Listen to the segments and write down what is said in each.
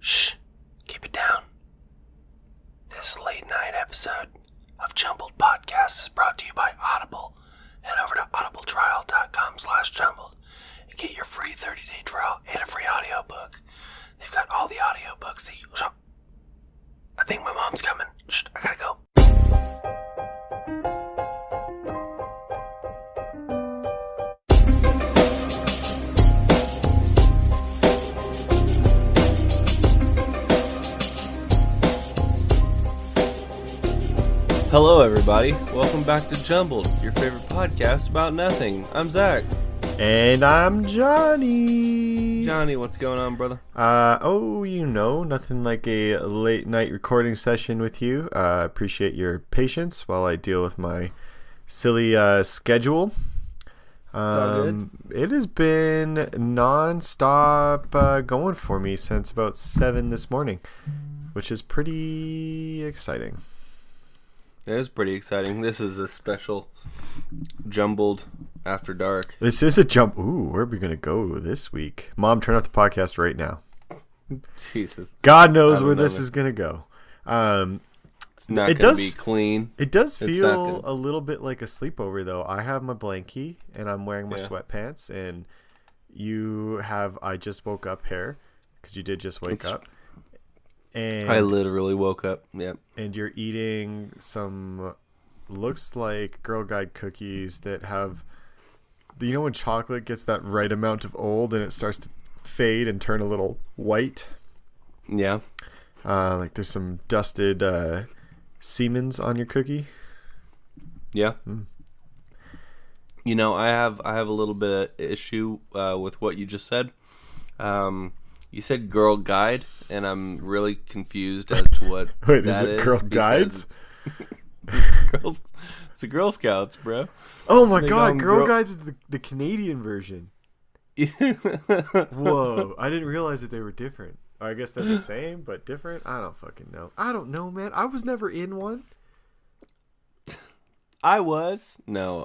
Shh, keep it down. This late night episode of Jumbled Podcast is brought to you by Audible. Head over to audibletrial.com/jumbled and get your free 30-day trial and a free audiobook. They've got all the audiobooks that you... I think my mom's coming. Shh, I gotta go. Hello, everybody. Welcome back to Jumbled, your favorite podcast about nothing. I'm Zach. And I'm Johnny. Johnny, what's going on, brother? Nothing like a late night recording session with you. Appreciate your patience while I deal with my silly schedule. It's all good. It has been non-stop going for me since about 7 this morning, which is pretty exciting. It is pretty exciting. This is a special Jumbled After Dark. This is a jump. Ooh, where are we going to go this week? Mom, turn off the podcast right now. Jesus. God knows where this is going to go. It's not going to be clean. It does feel a little bit like a sleepover, though. I have my blankie, and I'm wearing my sweatpants, and you have I just woke up hair, because you did just wake up. And I literally woke up, yep. And you're eating some, looks like Girl Guide cookies that have, you know when chocolate gets that right amount of old and it starts to fade and turn a little white? Yeah. Like there's some dusted Siemens on your cookie? Yeah. You know, I have a little bit of issue with what you just said. You said Girl Guide, and I'm really confused as to what Wait, that is it Girl Guides? It's the Girl Scouts, bro. Oh my god, Girl Guides is the Canadian version. Whoa. Whoa, I didn't realize that they were different. I guess they're the same, but different? I don't fucking know. I don't know, man. I was never in one. I was. No,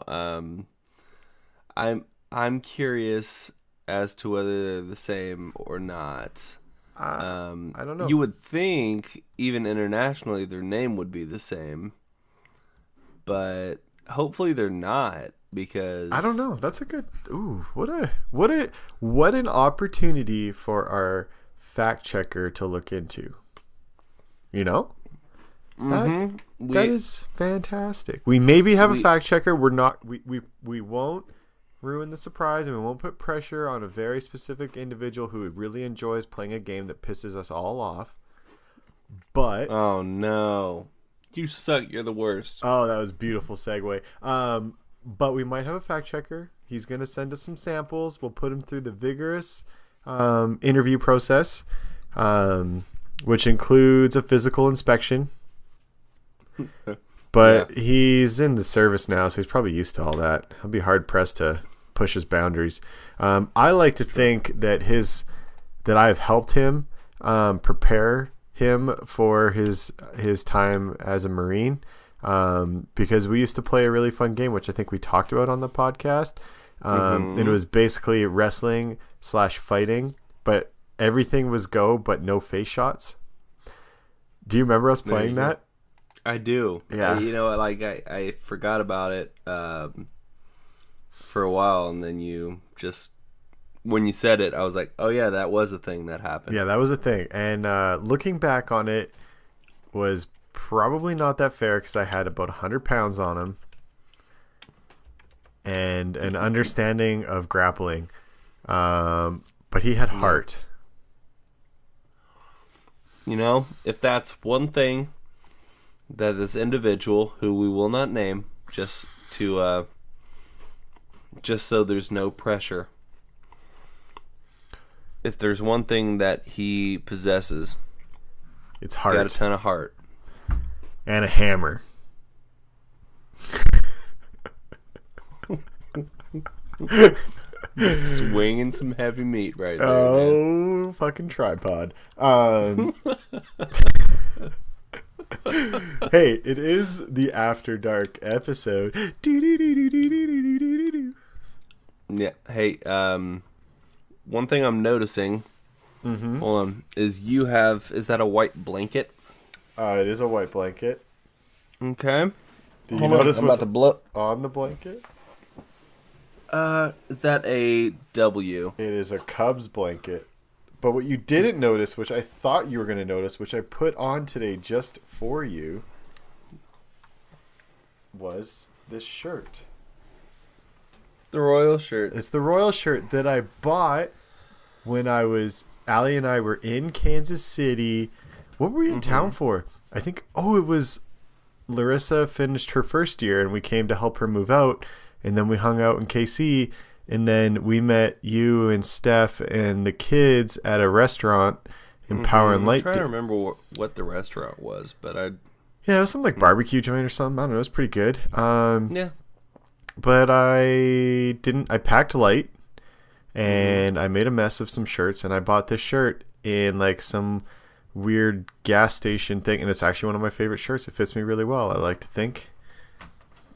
I'm curious as to whether they're the same or not. I don't know. You would think, even internationally, their name would be the same. But hopefully they're not, because... I don't know. That's a good... Ooh, what an opportunity for our fact checker to look into. You know? That is fantastic. We maybe have a fact checker. We're not... We won't ruin the surprise, and we won't put pressure on a very specific individual who really enjoys playing a game that pisses us all off. But oh no, you suck. You're the worst. Oh, that was a beautiful segue. But we might have a fact checker. He's going to send us some samples. We'll put him through the vigorous interview process, which includes a physical inspection. But he's in the service now, so he's probably used to all that. I'll be hard pressed to push his boundaries. I like to think that I've helped him prepare him for his time as a Marine, because we used to play a really fun game, which I think we talked about on the podcast. And it was basically wrestling / fighting, but everything was go, but no face shots. Do you remember us playing that? I do. Yeah. You know, like I forgot about it for a while, and then you just, when you said it, I was like, oh yeah, that was a thing that happened. Yeah, that was a thing. And looking back on it was probably not that fair, because I had about 100 pounds on him and an understanding of grappling. But he had heart. You know, if that's one thing that this individual, who we will not name, just so there's no pressure, if there's one thing that he possesses, it's heart. Got a ton of heart and a hammer. Swinging some heavy meat right there. Oh, man. Fucking tripod. Hey, it is the After Dark episode. Yeah. Hey, one thing I'm noticing Mm-hmm. Hold on. Is that a white blanket? It is a white blanket. Okay. Do you Hold on, notice I'm what's about to blow. on the blanket? Is that a W? It is a Cubs blanket. But what you didn't notice, which I thought you were going to notice, which I put on today just for you, was this shirt. The Royal shirt. It's the Royal shirt that I bought when Allie and I were in Kansas City. What were we in town for? I think, it was Larissa finished her first year and we came to help her move out. And then we hung out in KC. And then we met you and Steph and the kids at a restaurant in Power and Light. I'm trying to remember what the restaurant was, but Yeah, it was some like barbecue joint or something. I don't know. It was pretty good. Yeah. But I packed light and I made a mess of some shirts and I bought this shirt in like some weird gas station thing. And it's actually one of my favorite shirts. It fits me really well, I like to think.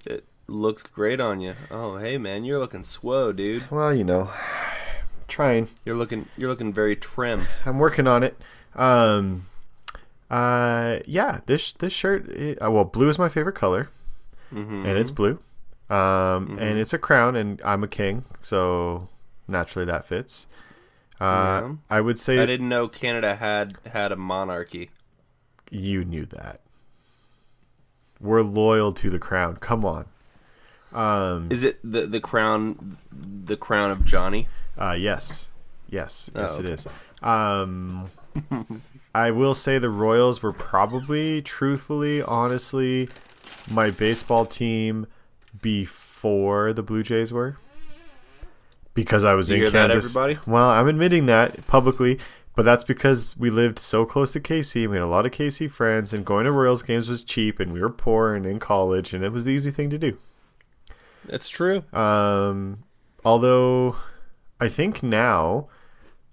It looks great on you. Oh, hey man, you're looking swole, dude. Well, trying. You're looking very trim. I'm working on it. Yeah, this shirt, blue is my favorite color. And it's blue. And it's a crown, and I'm a king, so naturally that fits. Yeah. I would say I didn't know Canada had a monarchy. You knew that. We're loyal to the crown. Come on. Is it the crown of Johnny? Yes, okay. It is. I will say the Royals were probably, truthfully, honestly, my baseball team before the Blue Jays were. Because I was in Kansas. That, everybody? Well, I'm admitting that publicly, but that's because we lived so close to KC. We had a lot of KC friends, and going to Royals games was cheap, and we were poor and in college, and it was the easy thing to do. That's true. Although I think now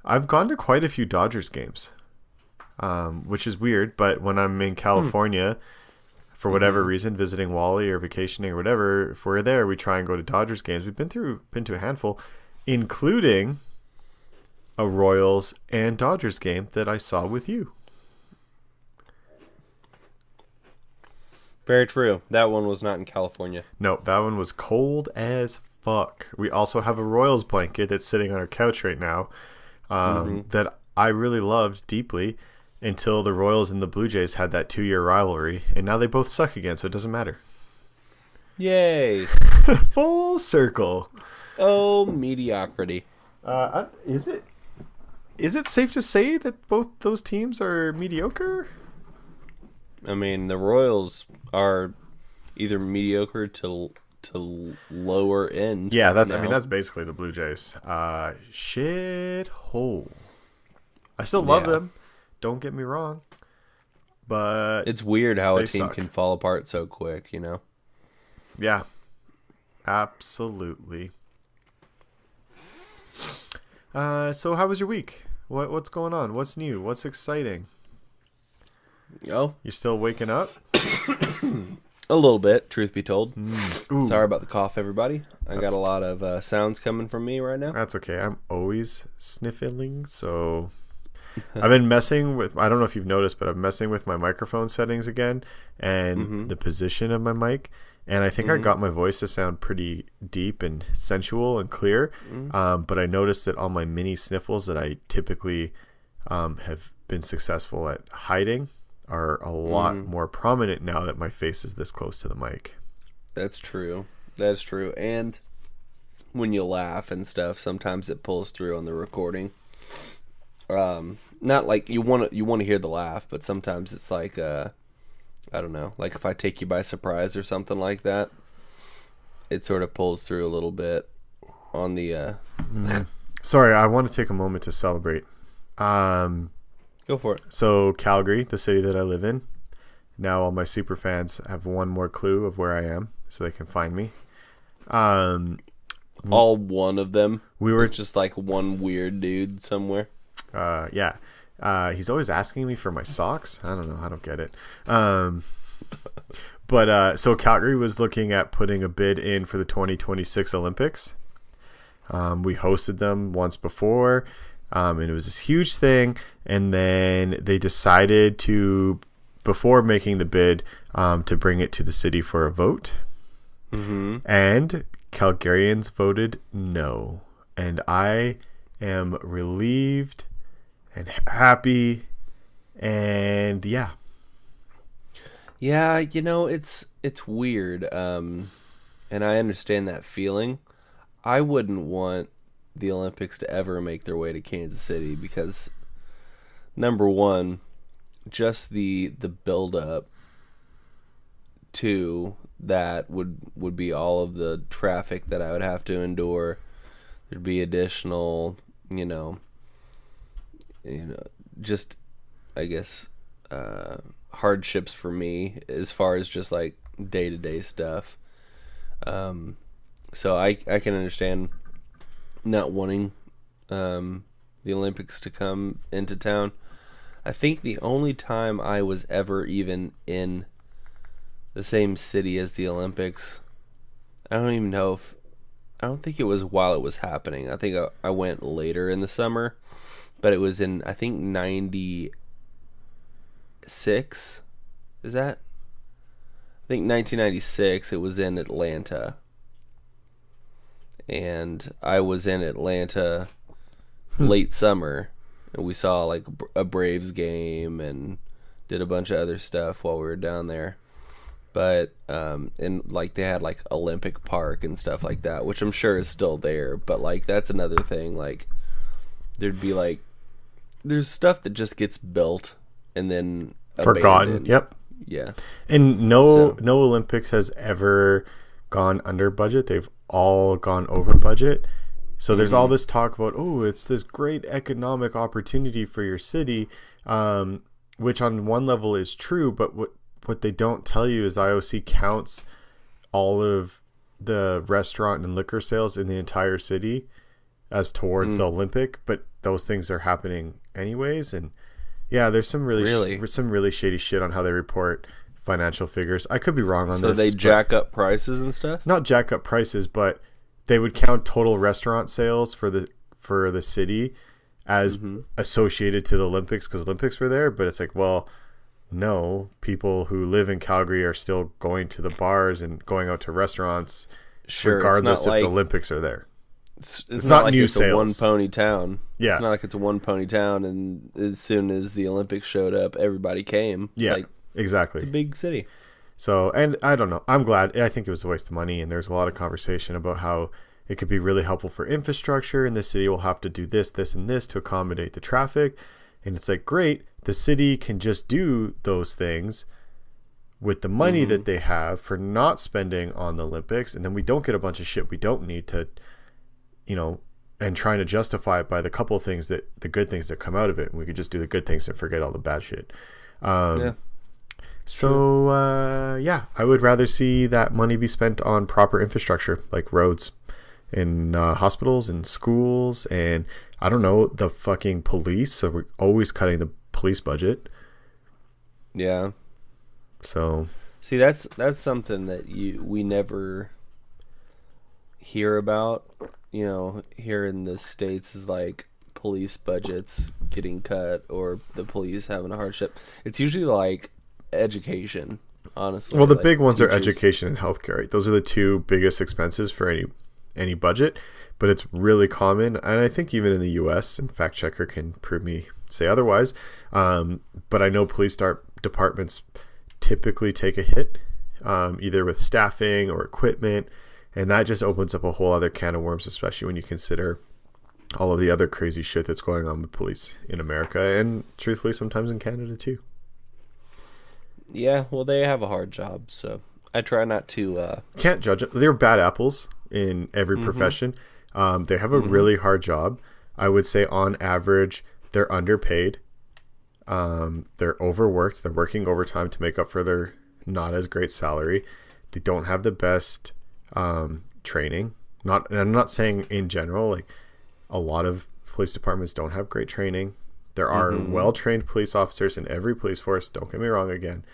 I've gone to quite a few Dodgers games, which is weird. But when I'm in California, for whatever reason, visiting Wally or vacationing or whatever, if we're there, we try and go to Dodgers games. We've been to a handful, including a Royals and Dodgers game that I saw with you. Very true. That one was not in California. No, that one was cold as fuck. We also have a Royals blanket that's sitting on our couch right now that I really loved deeply until the Royals and the Blue Jays had that 2-year rivalry, and now they both suck again, so it doesn't matter. Yay. Full circle. Oh, mediocrity. Is it safe to say that both those teams are mediocre? I mean, the Royals are either mediocre to lower end. Yeah, that's basically the Blue Jays. Shit hole. I still love them. Don't get me wrong. But it's weird how a team suck. can fall apart so quick, Yeah. Absolutely. So how was your week? What's going on? What's new? What's exciting? Oh, You're still waking up? a little bit, truth be told. Ooh. Sorry about the cough, everybody. I got a lot of sounds coming from me right now. That's okay. I'm always sniffling, so I've been messing with, I don't know if you've noticed, but I'm messing with my microphone settings again and the position of my mic. And I think I got my voice to sound pretty deep and sensual and clear. But I noticed that all my mini sniffles that I typically have been successful at hiding are a lot more prominent now that my face is this close to the mic. That's true. That's true. And when you laugh and stuff, sometimes it pulls through on the recording. Not like you want to hear the laugh, but sometimes it's like I don't know, like if I take you by surprise or something like that, it sort of pulls through a little bit on the Sorry, I want to take a moment to celebrate. Go for it. So Calgary, the city that I live in, now all my super fans have one more clue of where I am, so they can find me. All one of them. We were it's just like one weird dude somewhere. Yeah. He's always asking me for my socks. I don't know. I don't get it. But so Calgary was looking at putting a bid in for the 2026 Olympics. We hosted them once before. and it was this huge thing. And then they decided to, before making the bid, to bring it to the city for a vote. Mm-hmm. And Calgarians voted no. And I am relieved and happy. And yeah. Yeah, it's weird. And I understand that feeling. I wouldn't want the Olympics to ever make their way to Kansas City because, number one, just the build up to that would be all of the traffic that I would have to endure. There'd be additional, just, I guess, hardships for me as far as just like day-to-day stuff. So I can understand not wanting the Olympics to come into town. I think the only time I was ever even in the same city as the Olympics, I don't think it was while it was happening. I think I went later in the summer, but it was in, I think, 96. Is that? I think 1996, it was in Atlanta. And I was in Atlanta late summer, and we saw like a Braves game and did a bunch of other stuff while we were down there. But and like they had like Olympic Park and stuff like that, which I'm sure is still there. But like that's another thing. Like there'd be like there's stuff that just gets built and then forgotten. abandoned. Yep. Yeah. And no Olympics has ever gone under budget. They've all gone over budget. So there's all this talk about, it's this great economic opportunity for your city, which on one level is true, but what they don't tell you is the IOC counts all of the restaurant and liquor sales in the entire city as towards the Olympic, but those things are happening anyways. And yeah, there's some really shady shit on how they report financial figures. I could be wrong on this. So they jack up prices and stuff? Not jack up prices, but they would count total restaurant sales for the city as associated to the Olympics because Olympics were there. But it's like, well, no, people who live in Calgary are still going to the bars and going out to restaurants, regardless if the Olympics are there. It's not like new it's sales. a one pony town. Yeah. It's not like it's a one pony town, and as soon as the Olympics showed up, everybody came. It's like, exactly. It's a big city. So, and I don't know. I'm glad. I think it was a waste of money, and there's a lot of conversation about how it could be really helpful for infrastructure, and the city will have to do this, this, and this to accommodate the traffic. And it's like, great, the city can just do those things with the money that they have for not spending on the Olympics, and then we don't get a bunch of shit we don't need to, and trying to justify it by the couple of things the good things that come out of it, and we could just do the good things and forget all the bad shit. So, I would rather see that money be spent on proper infrastructure, like roads and hospitals and schools and, I don't know, the fucking police. So we're always cutting the police budget. Yeah. So. See, that's something that we never hear about, here in the States is like police budgets getting cut or the police having a hardship. It's usually like education, honestly. Well, the like big ones teachers. are education and healthcare. Right? Those are the two biggest expenses for any budget, but it's really common. And I think even in the US, and fact checker can prove me say otherwise. But I know police departments typically take a hit, either with staffing or equipment. And that just opens up a whole other can of worms, especially when you consider all of the other crazy shit that's going on with police in America and truthfully sometimes in Canada too. Yeah, well, they have a hard job, so I try not to... Can't judge it. They're bad apples in every profession. They have a really hard job. I would say on average, they're underpaid. They're overworked. They're working overtime to make up for their not as great salary. They don't have the best training. And I'm not saying in general, like a lot of police departments don't have great training. There are well-trained police officers in every police force. Don't get me wrong again.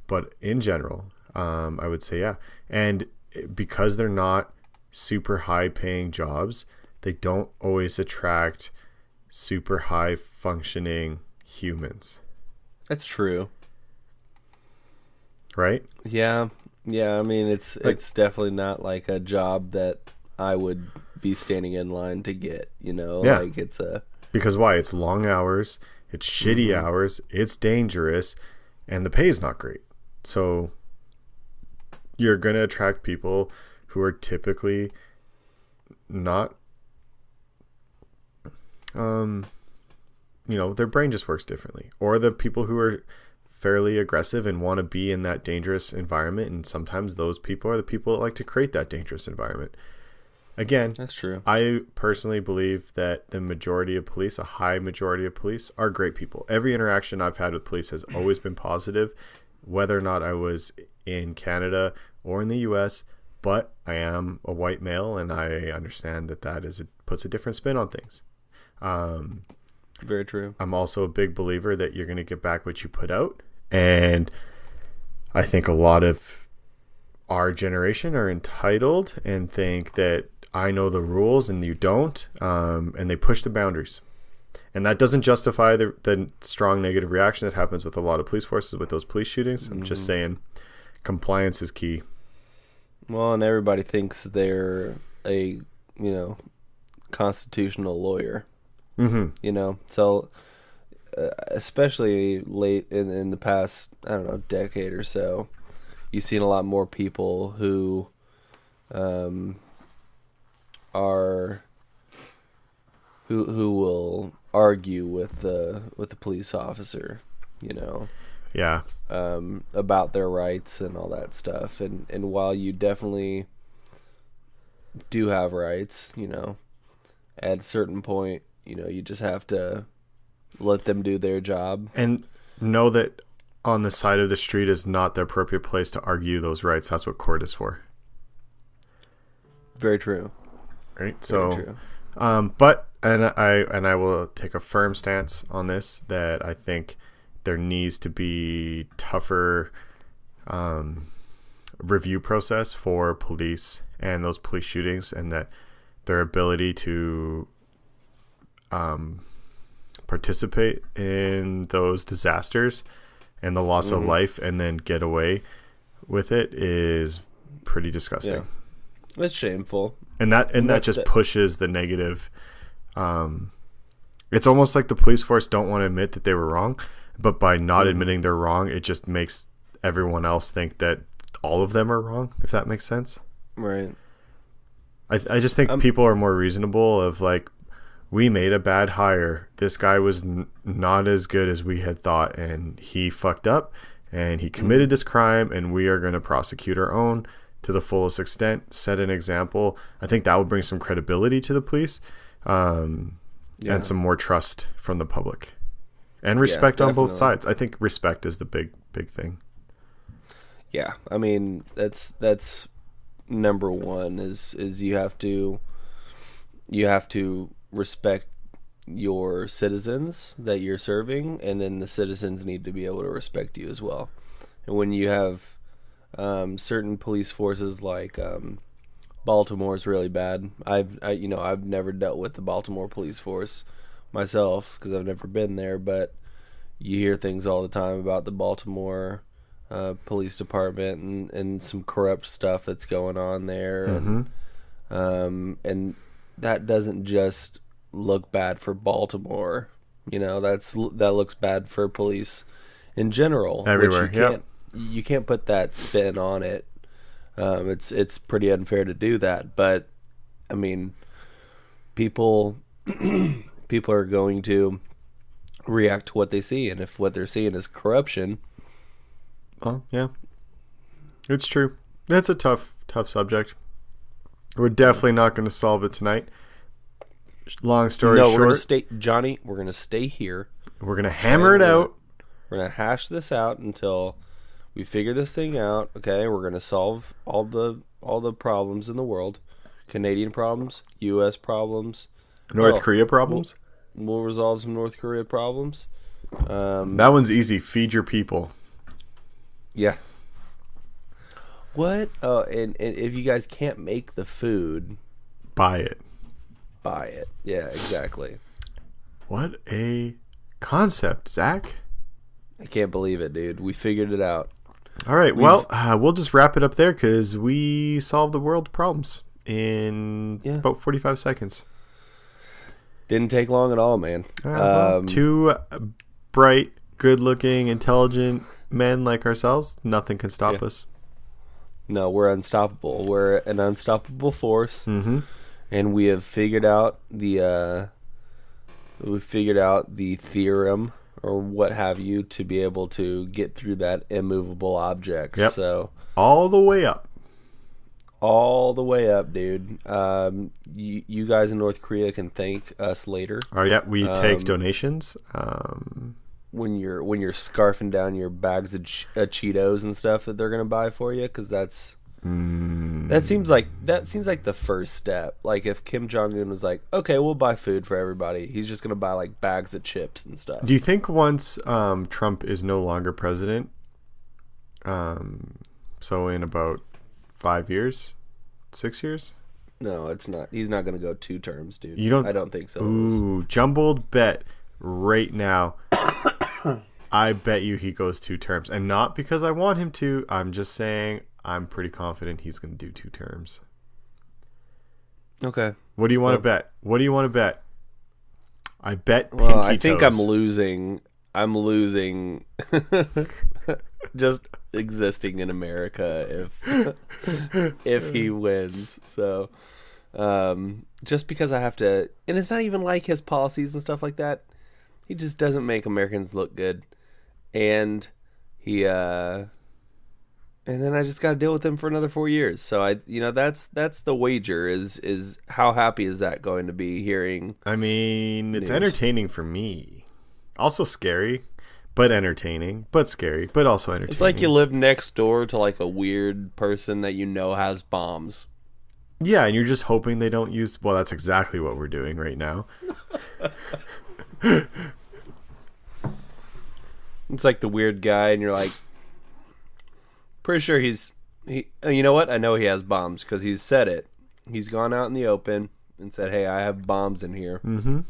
But in general, I would say, yeah. And because they're not super high-paying jobs, they don't always attract super high functioning humans, That's true. right? Yeah. I mean, it's definitely not like a job that I would be standing in line to get. Yeah. Like it's a Because why? It's long hours, it's shitty hours, it's dangerous, and the pay is not great. So you're going to attract people who are typically not, their brain just works differently. Or the people who are fairly aggressive and want to be in that dangerous environment. And sometimes those people are the people that like to create that dangerous environment. Again, that's true. I personally believe that the majority of police, a high majority of police, are great people. Every interaction I've had with police has always been positive, whether or not I was in Canada or in the US, but I am a white male and I understand that puts a different spin on things. Very true. I'm also a big believer that you're going to get back what you put out. And I think a lot of our generation are entitled and think that I know the rules and you don't, and they push the boundaries. And that doesn't justify the strong negative reaction that happens with a lot of police forces with those police shootings. I'm just saying compliance is key. Well, and everybody thinks they're a, constitutional lawyer. So especially late in the past, I don't know, decade or so, you've seen a lot more people who who will argue with the police officer, Yeah. about their rights and all that stuff. And while you definitely do have rights, at a certain point, you just have to let them do their job. And know that on the side of the street is not the appropriate place to argue those rights. That's what court is for. Very true. Right. Very So, true. I will take a firm stance on this, that I think there needs to be tougher review process for police and those police shootings, and that their ability to participate in those disasters and the loss of life and then get away with it is pretty disgusting. Yeah. It's shameful. And that just pushes the negative. It's almost like the police force don't want to admit that they were wrong, but by not admitting they're wrong, it just makes everyone else think that all of them are wrong, if that makes sense. Right. I just think people are more reasonable of like, we made a bad hire. This guy was not as good as we had thought, and he fucked up, and he committed this crime, and we are going to prosecute our own to the fullest extent, set an example. I think that would bring some credibility to the police, and some more trust from the public, and respect on both sides. I think respect is the big thing. Yeah, I mean that's number one is you have to respect your citizens that you're serving, and then the citizens need to be able to respect you as well. And when you have certain police forces like Baltimore's really bad. I've never dealt with the Baltimore police force myself because I've never been there, but you hear things all the time about the Baltimore police department and some corrupt stuff that's going on there, and that doesn't just look bad for Baltimore. That looks bad for police in general. Everywhere. You can't put that spin on it. It's pretty unfair to do that, but I mean, people are going to react to what they see, and if what they're seeing is corruption, well, yeah, it's true. That's a tough subject. We're definitely not going to solve it tonight. Long story short, we're going to stay here. We're going to hammer it out. We're going to hash this out until we figure this thing out. Okay, we're going to solve all the problems in the world. Canadian problems, US problems, North Korea problems. We'll resolve some North Korea problems. That one's easy. Feed your people. Yeah. What? And if you guys can't make the food, buy it. Yeah, exactly. What a concept, Zach. I can't believe it, dude. We figured it out. All right, well, we'll just wrap it up there because we solved the world problems in about 45 seconds. Didn't take long at all, man. Two bright, good-looking, intelligent men like ourselves, nothing can stop us. No, we're unstoppable. We're an unstoppable force, Mm-hmm. and we have figured out the theorem or what have you to be able to get through that immovable object. Yep. So All the way up. all the way up, dude. You guys in North Korea can thank us later Oh, yeah, we take donations. when you're scarfing down your bags of Cheetos and stuff that they're gonna buy for you, because that seems like the first step. Like if Kim Jong-un was like, okay, we'll buy food for everybody, he's just gonna buy like bags of chips and stuff. Do you think once Trump is no longer president, so in about 5 years, 6 years? No, it's not. He's not gonna go 2 terms, dude. You don't? I don't think so. Ooh, jumbled bet right now. I bet you he goes 2 terms, and not because I want him to. I'm just saying I'm pretty confident he's going to do 2 terms. Okay. What do you want to bet? What do you want to bet? I bet. Well, pinky I think toes. I'm losing just existing in America if he wins. So just because I have to, and it's not even like his policies and stuff like that. He just doesn't make Americans look good, and and then I just got to deal with him for another 4 years. So that's the wager is how happy is that going to be hearing? I mean, it's news. entertaining for me. Also scary, but entertaining. But scary, but also entertaining. It's like you live next door to like a weird person that you know has bombs. Yeah, and you're just hoping they don't use. Well, that's exactly what we're doing right now. It's like the weird guy, and you're like, pretty sure he. You know what? I know he has bombs because he's said it. He's gone out in the open and said, "Hey, I have bombs in here." Mm-hmm.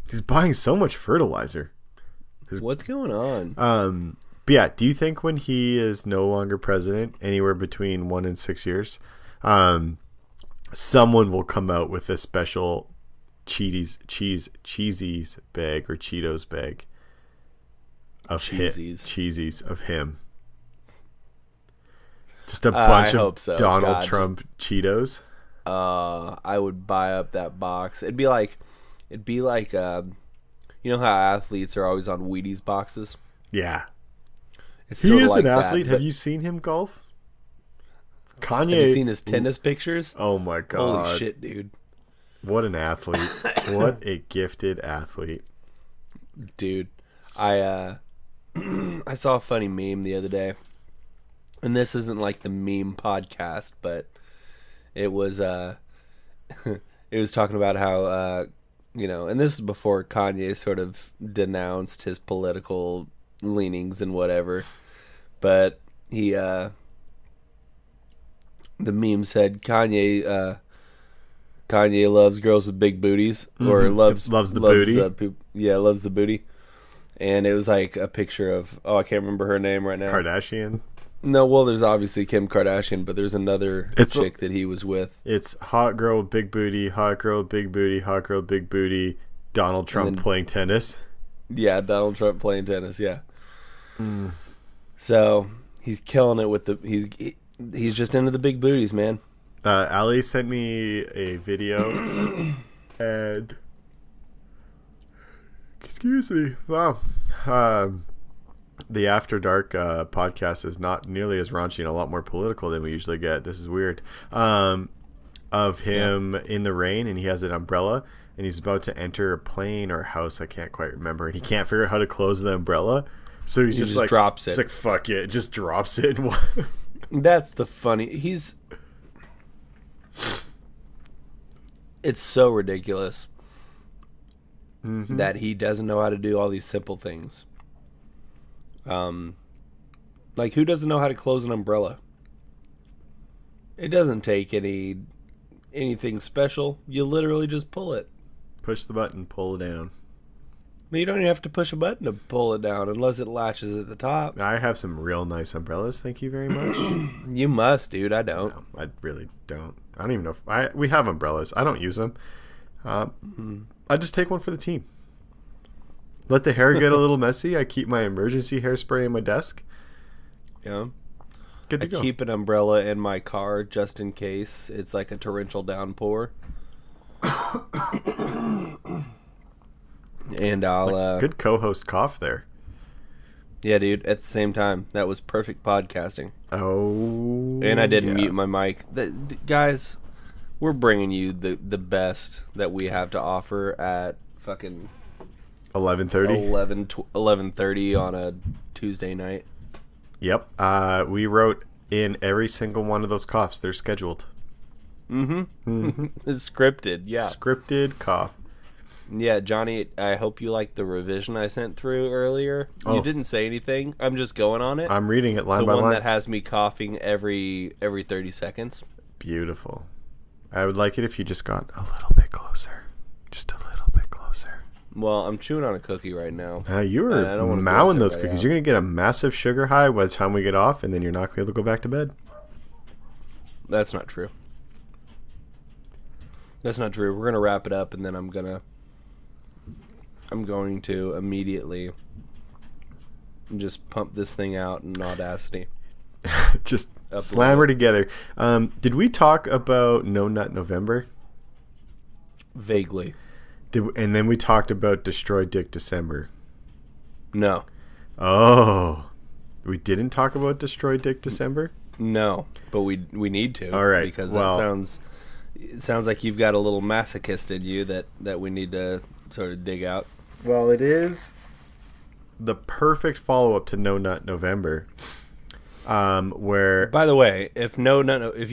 He's buying so much fertilizer. What's going on? But yeah, do you think when he is no longer president, anywhere between 1 and 6 years, someone will come out with a special Cheesies bag or Cheetos bag of Cheesies of him? Just a bunch of hope so. Donald God, Trump Cheetos. I would buy up that box. It'd be like you know how athletes are always on Wheaties boxes? Yeah. It's He sorta is like an that, athlete. but- Have you seen him golf? Kanye. Have you seen his tennis pictures? Oh my god. Holy shit, dude. What an athlete. What a gifted athlete. Dude, I I saw a funny meme the other day. And this isn't like the meme podcast, but it was it was talking about how and this is before Kanye sort of denounced his political leanings and whatever. But he the meme said Kanye loves girls with big booties, or loves the booty. Loves the booty. And it was like a picture of, I can't remember her name right now. Kardashian. No, well, there's obviously Kim Kardashian, but there's another chick that he was with. It's hot girl with big booty, hot girl with big booty, hot girl with big booty, Donald Trump playing tennis. Yeah, Donald Trump playing tennis, yeah. So he's killing it with he's just into the big booties, man. Ali sent me a video and excuse me. Wow. The After Dark podcast is not nearly as raunchy and a lot more political than we usually get. This is weird. Of him in the rain, and he has an umbrella, and he's about to enter a plane or a house. I can't quite remember, and he can't figure out how to close the umbrella. So he just like drops it. He's like, fuck it, just drops it. That's the funny. It's so ridiculous that he doesn't know how to do all these simple things. Like, who doesn't know how to close an umbrella? It doesn't take anything special. You literally just pull it. Push the button, pull it down. You don't even have to push a button to pull it down unless it latches at the top. I have some real nice umbrellas. Thank you very much. You must, dude. I don't. No, I really don't. I don't even know if we have umbrellas. I don't use them. I just take one for the team. Let the hair get a little messy. I keep my emergency hairspray in my desk. Yeah. Good to I go. keep an umbrella in my car just in case it's like a torrential downpour. And I'll Good co-host cough there. yeah, dude, at the same time. That was perfect podcasting. Oh. And I didn't yeah. mute my mic. Guys, we're bringing you the best that we have to offer at fucking 11:30. 11:30 on a Tuesday night. Yep. We wrote in every single one of those coughs. They're scheduled. It's scripted, yeah. Scripted cough. Yeah, Johnny, I hope you liked the revision I sent through earlier. Oh. You didn't say anything. I'm just going on it. I'm reading it line The by one line. that has me coughing every 30 seconds. Beautiful. I would like it if you just got a little bit closer. Just a little bit closer. Well, I'm chewing on a cookie right now. You And I don't were wanna mowing gross those everybody cookies. out. You're going to get a massive sugar high by the time we get off, and then you're not going to be able to go back to bed. That's not true. That's not true. We're going to wrap it up, and then I'm going to immediately just pump this thing out in Audacity. Just Upload slam her it. together. Did we talk about No Nut November? Vaguely. And then we talked about Destroy Dick December. No. Oh. We didn't talk about Destroy Dick December? No, but we need to. All right, Because well- it sounds like you've got a little masochist in you that we need to sort of dig out. Well, it is the perfect follow-up to No Nut November. Where By the way, if you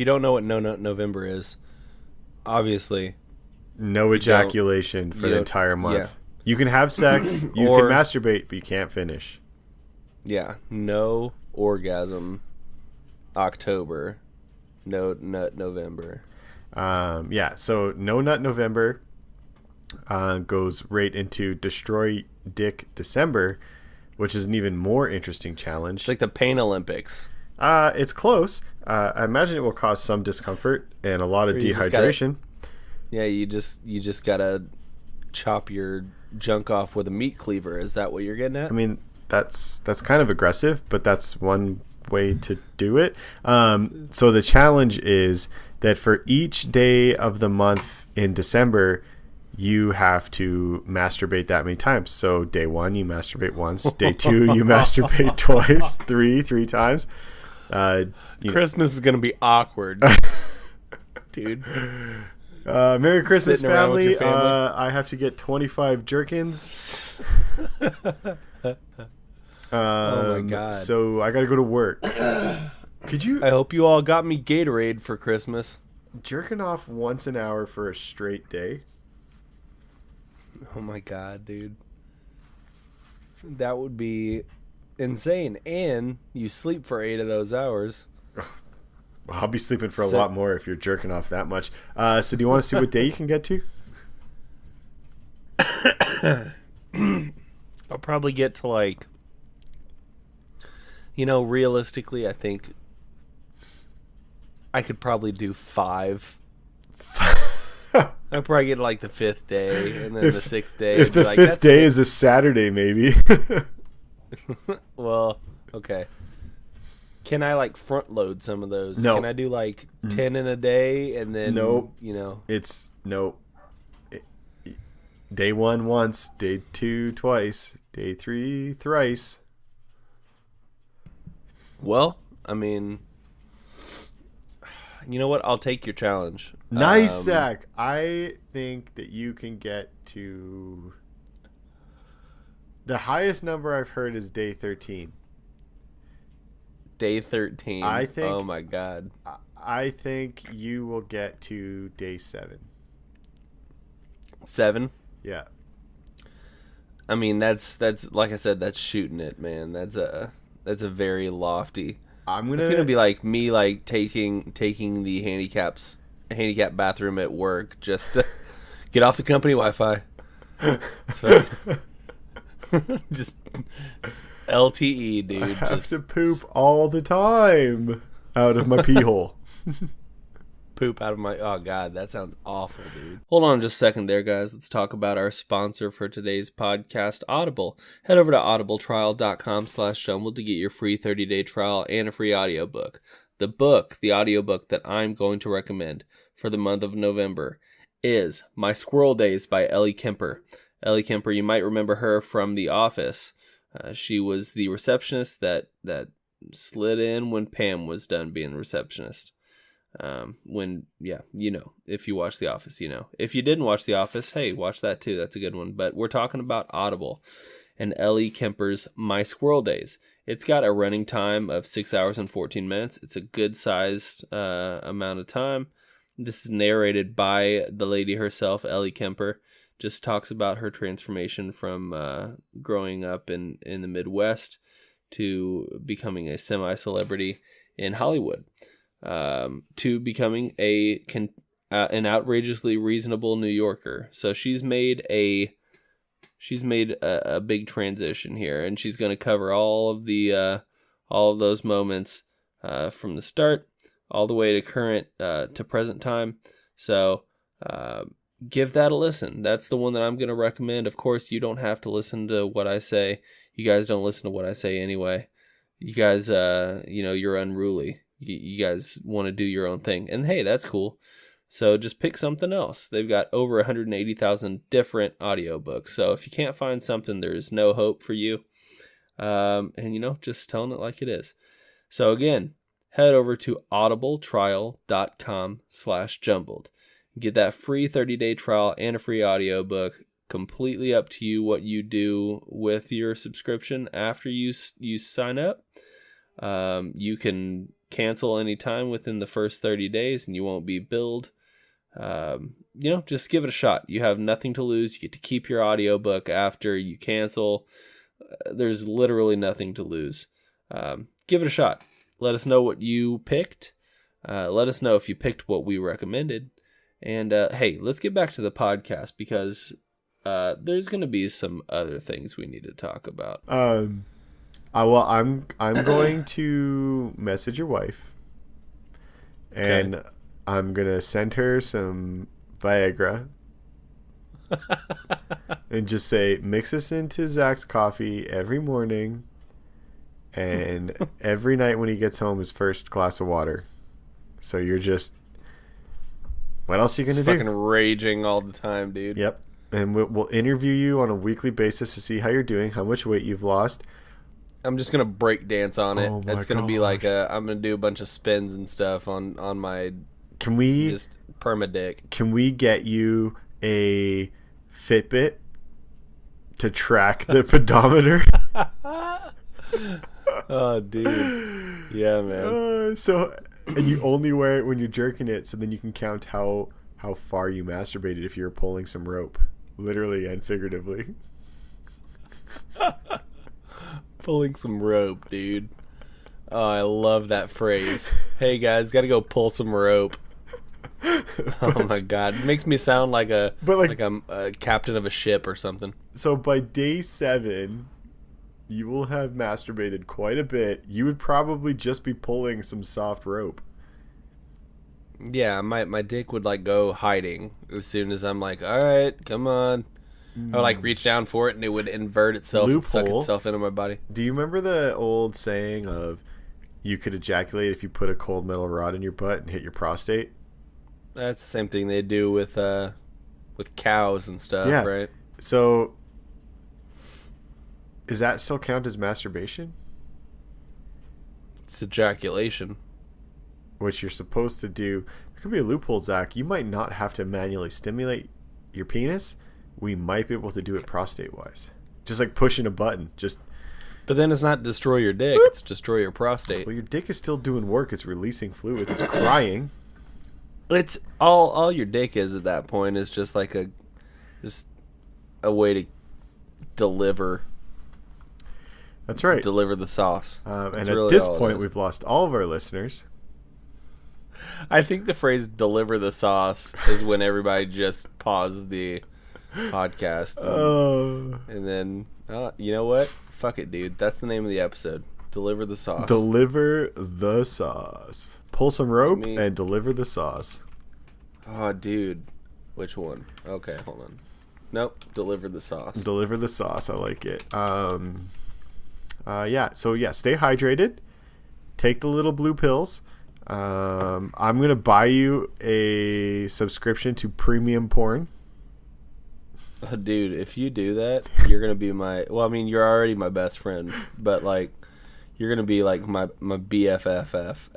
don't know what No Nut November is, obviously no ejaculation for you the don't- entire month. yeah. You can have sex, you Or- can masturbate, but you can't finish. yeah, no orgasm October, no nut November. Yeah, so No Nut November goes right into Destroy Dick December, which is an even more interesting challenge. It's like the Pain Olympics. It's close. I imagine it will cause some discomfort and a lot of Or you just gotta- dehydration. Yeah, you just gotta chop your junk off with a meat cleaver. Is that what you're getting at? I mean, that's kind of aggressive, but that's one way to do it. So the challenge is that for each day of the month in December, you have to masturbate that many times. So day 1, you masturbate once. Day 2, you masturbate twice. 3 times. Christmas is gonna be awkward, dude. Merry Christmas, Sitting around with family. your family. I have to get 25 jerkins. Oh my God. So I got to go to work. Could you I hope you all got me Gatorade for Christmas. jerking off once an hour for a straight day? Oh my God, dude. That would be insane. And you sleep for 8 of those hours. Well, I'll be sleeping for a So- lot more if you're jerking off that much. So do you want to see what day you can get to? I'll probably get to like, realistically, I think I could probably do 5. I'd probably get like the 5th day and then the 6th day. If and be the like, 5th "That's day it." is a Saturday, maybe. Well, okay. Can I like front load some of those? No. Can I do like 10 in a day and then, Nope. It's Day 1 once, day 2 twice, day 3 thrice. Well, I mean, you know what? I'll take your challenge. Nice, Zach. I think that you can get to the highest number I've heard is day 13. Day 13. I think- Oh my God. I think you will get to day 7. 7. Yeah. I mean, that's like I said, that's shooting it, man. That's a very lofty. I'm It's gonna be like me like taking the handicap bathroom at work just to get off the company Wi-Fi. It's fine. Just LTE, dude. I have Just to poop all the time out of my pee hole. poop out of my... Oh, God, that sounds awful, dude. Hold on just a second there, guys. Let's talk about our sponsor for today's podcast, Audible. Head over to audibletrial.com/jumbled to get your free 30-day trial and a free audiobook. The audiobook that I'm going to recommend for the month of November is My Squirrel Days by Ellie Kemper. Ellie Kemper, you might remember her from The Office. She was the receptionist that slid in when Pam was done being the receptionist. If you watch The Office, you know. If you didn't watch The Office, hey, watch that too. That's a good one. But we're talking about Audible and Ellie Kemper's My Squirrel Days. It's got a running time of 6 hours and 14 minutes. It's a good-sized amount of time. This is narrated by the lady herself, Ellie Kemper. Just talks about her transformation from growing up in the Midwest to becoming a semi-celebrity in Hollywood. To becoming an outrageously reasonable New Yorker. So she's made a big transition here, and she's going to cover all of those moments from the start all the way to present time. So give that a listen. That's the one that I'm going to recommend. Of course, you don't have to listen to what I say. You guys don't listen to what I say anyway. You guys, you're unruly. You guys want to do your own thing. And hey, that's cool. So just pick something else. They've got over 180,000 different audiobooks. So if you can't find something, there's no hope for you. Just telling it like it is. So again, head over to audibletrial.com/jumbled. Get that free 30-day trial and a free audiobook. Completely up to you what you do with your subscription after you sign up. You can cancel anytime within the first 30 days and you won't be billed. Just give it a shot. You have nothing to lose. You get to keep your audiobook after you cancel. There's literally nothing to lose. Give it a shot. Let us know what you picked. Let us know if you picked what we recommended. And hey, let's get back to the podcast because there's going to be some other things we need to talk about. I'm going to message your wife, and Okay. I'm gonna send her some Viagra, and just say mix this into Zach's coffee every morning, and every night when he gets home, his first glass of water. So you're just, what else are you gonna do? Fucking raging all the time, dude. Yep, and we'll interview you on a weekly basis to see how you're doing, how much weight you've lost. I'm just gonna break dance on it. Oh my It's gonna be like gosh. I'm gonna do a bunch of spins and stuff on my Can we just perma-dick. Can we get you a Fitbit to track the pedometer? Oh, dude. Yeah, man. And you only wear it when you're jerking it, so then you can count how far you masturbated if you're pulling some rope, literally and figuratively. Pulling some rope, dude. Oh, I love that phrase. Hey, guys, gotta go pull some rope. Oh, my God. It makes me sound like I'm a captain of a ship or something. So by day 7, you will have masturbated quite a bit. You would probably just be pulling some soft rope. Yeah, my dick would, go hiding as soon as I'm like, all right, come on. I would, reach down for it, and it would invert itself and suck Loophole. itself into my body. Do you remember the old saying of you could ejaculate if you put a cold metal rod in your butt and hit your prostate? That's the same thing they do with cows and stuff, Yeah. right? So, does that still count as masturbation? It's ejaculation. Which you're supposed to do. There could be a loophole, Zach. You might not have to manually stimulate your penis. We might be able to do it prostate-wise. Just like pushing a button. But then it's not destroy your dick, it's destroy your prostate. Well, your dick is still doing work. It's releasing fluids. It's crying. It's all your dick is at that point is just a way to deliver That's right. the sauce. And That's at really this all it point, is. we've lost all of our listeners. I think the phrase "deliver the sauce" is when everybody just paused the podcast, and then You know what? Fuck it, dude. That's the name of the episode. Deliver the sauce. Deliver the sauce. Pull some rope me- and deliver the sauce. Oh, dude. Which one? Okay, hold on. Nope. Deliver the sauce. Deliver the sauce. I like it. Yeah. So yeah, stay hydrated. Take the little blue pills. I'm gonna buy you a subscription to premium porn. Dude, if you do that, you're gonna be my. Well, I mean, you're already my best friend, but like, you're gonna be like my BFFF.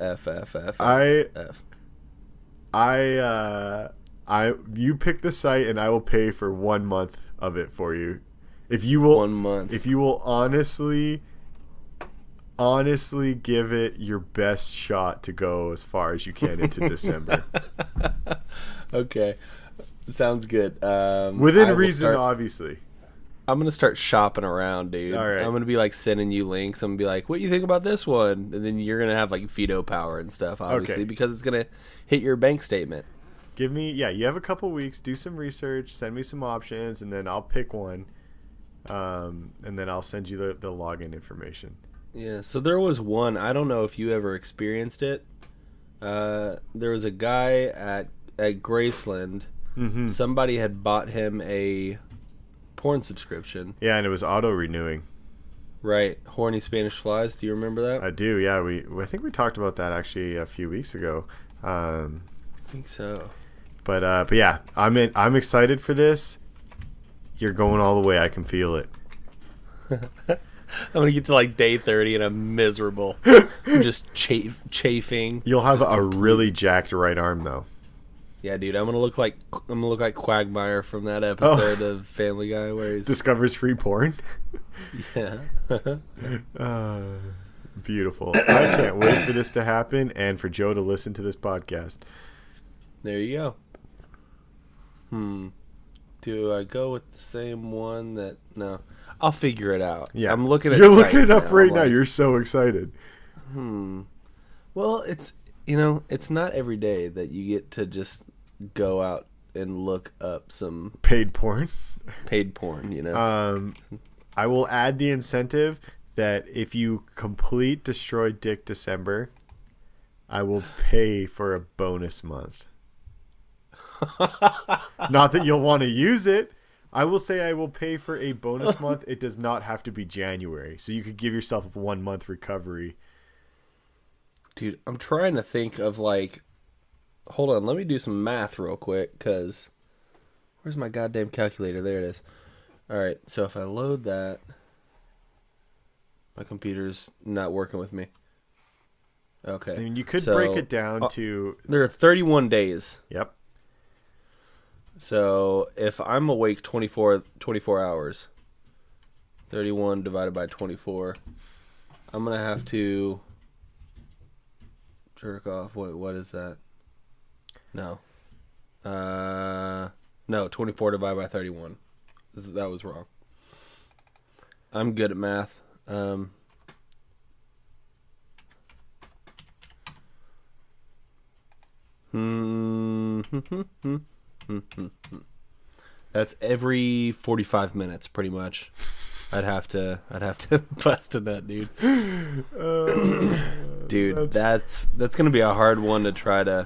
You pick the site and I will pay for 1 month of it for you. If you will 1 month. If you will honestly give it your best shot to go as far as you can into December. Okay, sounds good. Within reason, obviously. I'm gonna start shopping around, dude. All right. I'm gonna be like sending you links. I'm gonna be like, "What do you think about this one?" And then you're gonna have like veto power and stuff, obviously, Okay. because it's gonna hit your bank statement. You have a couple weeks, do some research, send me some options, and then I'll pick one. And then I'll send you the login information. Yeah. So there was one. I don't know if you ever experienced it. There was a guy at Graceland. Mm-hmm. Somebody had bought him a porn subscription. Yeah, and it was auto renewing. Right. Horny Spanish Flies. Do you remember that? I do. Yeah, I think we talked about that actually a few weeks ago. I think so. But yeah, I'm excited for this. You're going all the way. I can feel it. I'm gonna get to like day 30 and I'm miserable. I'm just chafing. You'll have a really jacked right arm though. Yeah, dude, I'm gonna look like Quagmire from that episode of Family Guy where he's Discovers free porn. yeah. Beautiful. I can't wait for this to happen and for Joe to listen to this podcast. There you go. Do I go with the same one that no? I'll figure it out. Yeah, I'm looking at. You're looking it sites up now. right I'm now. like, You're so excited. Well, it's it's not every day that you get to just go out and look up some Paid porn. paid porn. I will add the incentive that if you complete Destroy Dick December, I will pay for a bonus month. Not that you'll want to use it. I will say I will pay for a bonus month. It does not have to be January. So you could give yourself a 1 month recovery. Dude, I'm trying to think of like. Hold on, let me do some math real quick, because where's my goddamn calculator? There it is. All right, so if I load that, my computer's not working with me. Okay. I mean, you could so, break it down to... There are 31 days. Yep. So if I'm awake 24 hours, 31 divided by 24, I'm going to have to jerk off. What is that? No. No, 24 divided by 31. That was wrong. I'm good at math. That's every 45 minutes, pretty much. I'd have to bust a nut, dude. Dude, that's gonna be a hard one to try to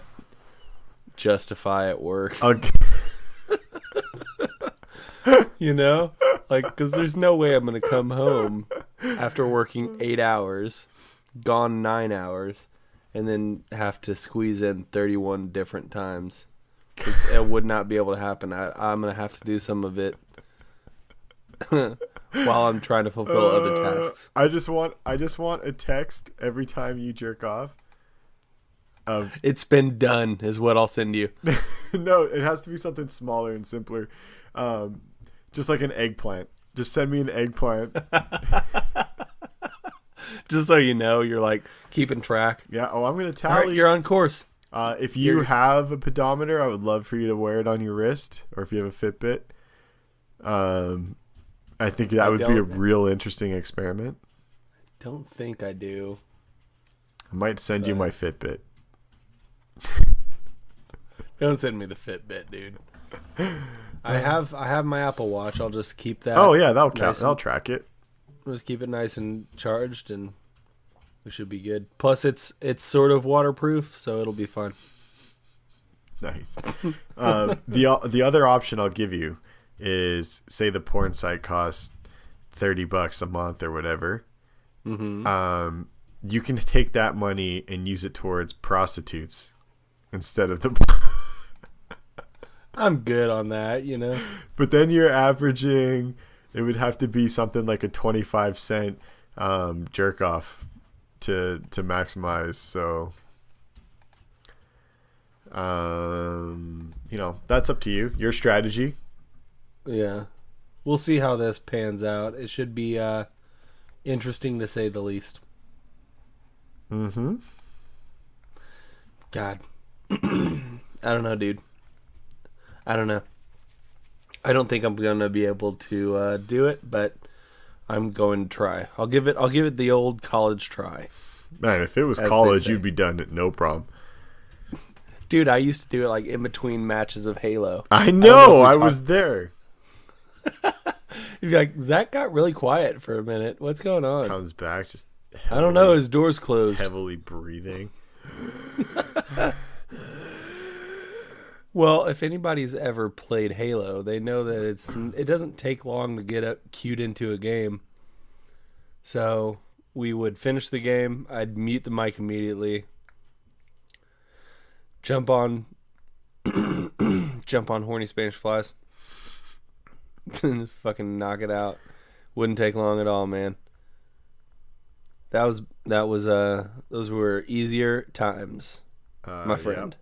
justify at work. Okay. Because there's no way I'm gonna come home after working 8 hours, gone 9 hours, and then have to squeeze in 31 different times. It would not be able to happen. I'm gonna have to do some of it while I'm trying to fulfill other tasks. I just want a text every time you jerk off. It's been done is what I'll send you. No, it has to be something smaller and simpler. Just like an eggplant. Just send me an eggplant. Just so you know, you're like keeping track. Yeah. Oh, I'm gonna All tally. right, you're on course. If you have a pedometer, I would love for you to wear it on your wrist, or if you have a Fitbit. I think that would be a real interesting experiment. Don't think I do. I might send you my Fitbit. Don't send me the Fitbit, dude. I have my Apple Watch. I'll just keep that. Oh yeah, that'll count. nice That'll and- track it. Just keep it nice and charged, and we should be good. Plus, it's sort of waterproof, so it'll be fun. Nice. The other option I'll give you is, say the porn site costs $30 a month or whatever. Mm-hmm. You can take that money and use it towards prostitutes instead of the. I'm good on that, But then you're averaging. It would have to be something like a 25-cent jerk off to maximize. So, that's up to you. Your strategy. Yeah. We'll see how this pans out. It should be interesting to say the least. Mm-hmm. God. I don't know, dude. I don't know. I don't think I'm gonna be able to do it, but I'm going to try. I'll give it the old college try. Man, if it was As they college, say. you'd be done. No problem. Dude, I used to do it like in between matches of Halo. I don't know. if I we was there. You'd be like, Zach got really quiet for a minute. What's going on? Comes back, just I don't know. His door's closed. heavily breathing. Well, if anybody's ever played Halo, they know that it doesn't take long to get queued into a game. So we would finish the game. I'd mute the mic immediately. Jump on horny Spanish flies. Just fucking knock it out. Wouldn't take long at all, man. Those were easier times, my friend.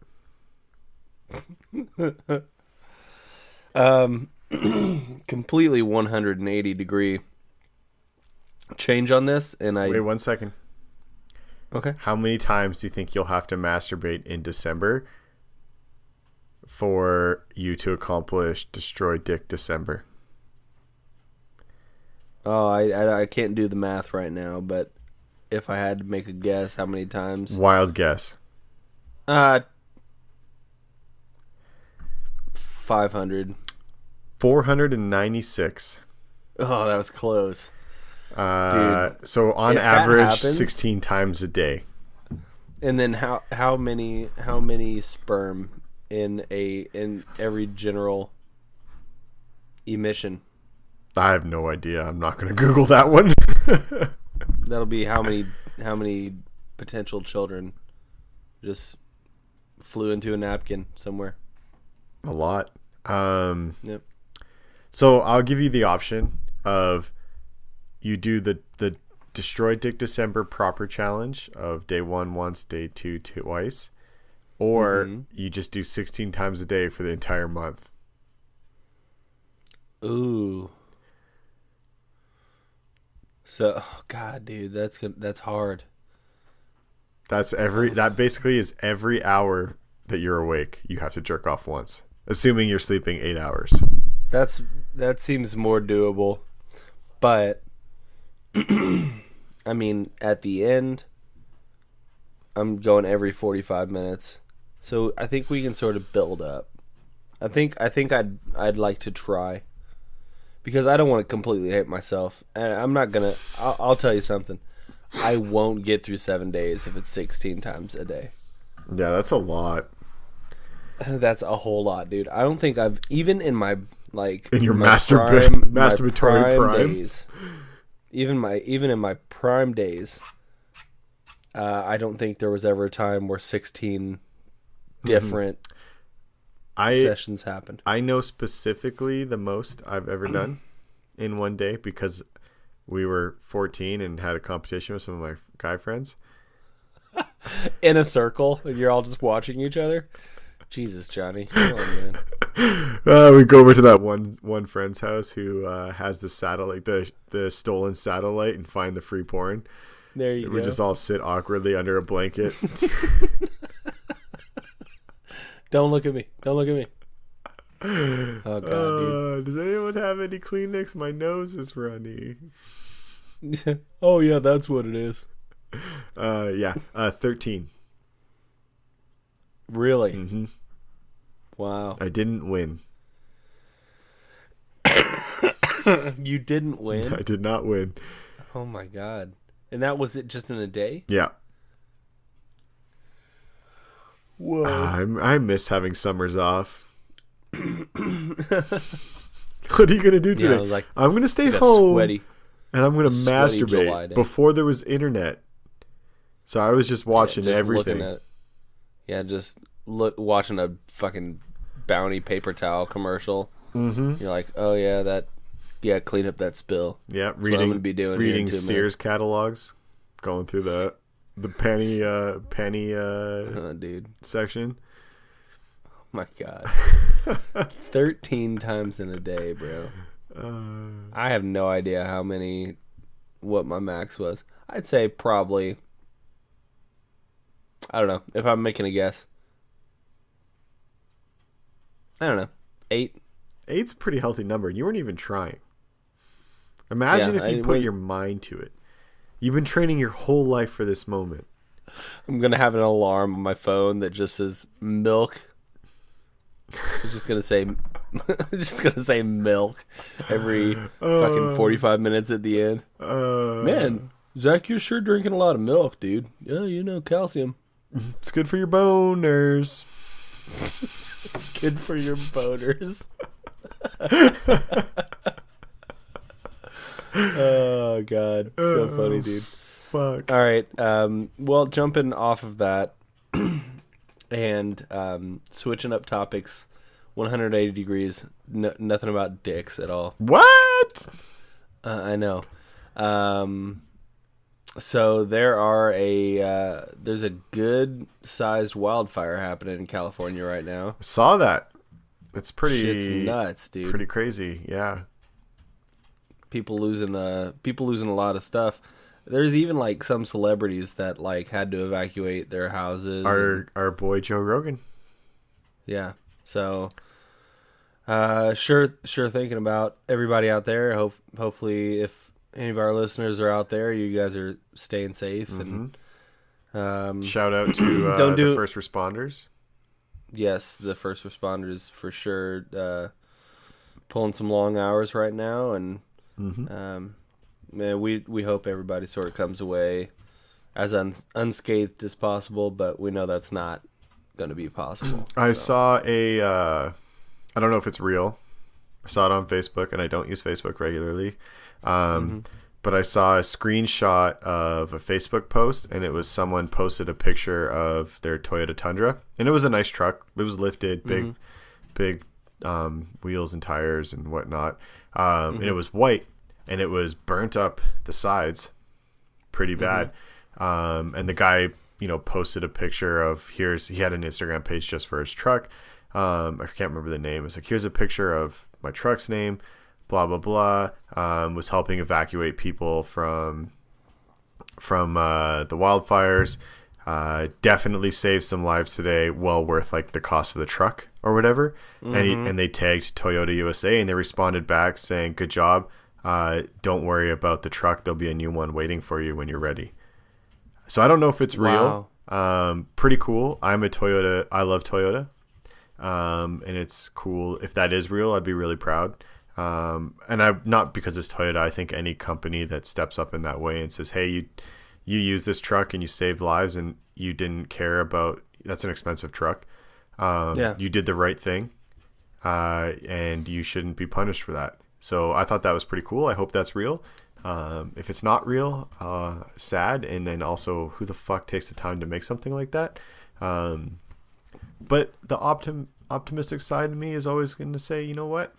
Completely 180 degree change on this, and Wait 1 second. Okay. How many times do you think you'll have to masturbate in December for you to accomplish Destroy Dick December? Oh, I can't do the math right now, but if I had to make a guess, how many times? Wild guess. 500. 496. Oh, that was close. So on if that average, happens- 16 times a day. And then how many sperm in every general emission? I have no idea. I'm not going to Google that one. That'll be how many potential children just flew into a napkin somewhere. A lot. Yep. So I'll give you the option of you do the Destroy Dick December proper challenge of day 1 once, day 2 twice, or you just do 16 times a day for the entire month. Ooh. So, oh God, dude, that's hard. That basically is every hour that you're awake, you have to jerk off once, assuming you're sleeping 8 hours. That seems more doable, but I mean, at the end, I'm going every 45 minutes, so I think we can sort of build up. I think I'd like to try, because I don't want to completely hate myself, and I'm not gonna. I'll tell you something. I won't get through 7 days if it's 16 times a day. Yeah, that's a lot. That's a whole lot, dude. I don't think I've even in my In your my masturbatory prime? days, even in my prime days, I don't think there was ever a time where 16 different sessions happened. I know specifically the most I've ever done in one day, because we were 14 and had a competition with some of my guy friends. In a circle, and you're all just watching each other. Jesus, Johnny, come on, man. We go over to that one friend's house who has the satellite, the stolen satellite, and find the free porn. There you go. We just all sit awkwardly under a blanket. Don't look at me. Don't look at me. Oh God, dude. Does anyone have any Kleenex? My nose is runny. Oh yeah, that's what it is. 13. Really? Mm-hmm. Wow. I didn't win. You didn't win? I did not win. Oh my god. And that was it just in a day? Yeah. Whoa. I miss having summers off. What are you gonna do today? I was like, I'm gonna stay got home sweaty. and I'm gonna sweaty July masturbate. day. Before there was internet, so I was just watching Just everything. looking at, watching a fucking Bounty paper towel commercial. Mm-hmm. You're like, oh yeah, clean up that spill. Yeah, That's what I'm gonna be doing here in reading 2 minutes. Sears catalogs, going through the penny Dude, section. my god. 13 times in a day, bro. I have no idea what my max was. I'd say probably, I don't know, if I'm making a guess, I don't know, 8. 8's a pretty healthy number. You weren't even trying. Imagine if you put your mind to it. You've been training your whole life for this moment. I'm gonna have an alarm on my phone that just says milk. It's just gonna say milk every fucking 45 minutes at the end. Man, Zach, you're sure drinking a lot of milk, dude. Yeah, calcium. It's good for your boners. It's good for your boners. Oh god, so funny, dude. Fuck. All right, well, jumping off of that and switching up topics 180 degrees, nothing about dicks at all. What? I know. So there's a good sized wildfire happening in California right now. I saw that. It's pretty Shit's nuts, dude. Pretty crazy. Yeah. People losing a lot of stuff. There's even like some celebrities that like had to evacuate their houses. Our boy Joe Rogan. Yeah. So sure thinking about everybody out there. Hopefully if any of our listeners are out there, you guys are staying safe. Mm-hmm. And shout out to the first responders. Yes, the first responders for sure pulling some long hours right now, and man, we hope everybody sort of comes away as unscathed as possible, but we know that's not going to be possible. I saw I don't know if it's real. I saw it on Facebook, and I don't use Facebook regularly. But I saw a screenshot of a Facebook post, and it was someone posted a picture of their Toyota Tundra, and it was a nice truck. It was lifted, big wheels and tires and whatnot, and it was white, and it was burnt up the sides pretty bad. And the guy, posted a picture of he had an Instagram page just for his truck. I can't remember the name. It's like, here's a picture of my truck's name, blah blah blah. Was helping evacuate people from the wildfires. Definitely saved some lives today, well worth like the cost of the truck or whatever. And they tagged Toyota USA, and they responded back saying, good job, don't worry about the truck, there'll be a new one waiting for you when you're ready. So I don't know if it's real. Pretty cool. I love Toyota, and it's cool. If that is real, I'd be really proud. And I'm not because it's Toyota. I think any company that steps up in that way and says, hey, you use this truck and you saved lives and you didn't care about, that's an expensive truck. You did the right thing, and you shouldn't be punished for that. So I thought that was pretty cool. I hope that's real. If it's not real, sad. And then also, who the fuck takes the time to make something like that? But the optimistic side of me is always going to say, you know what?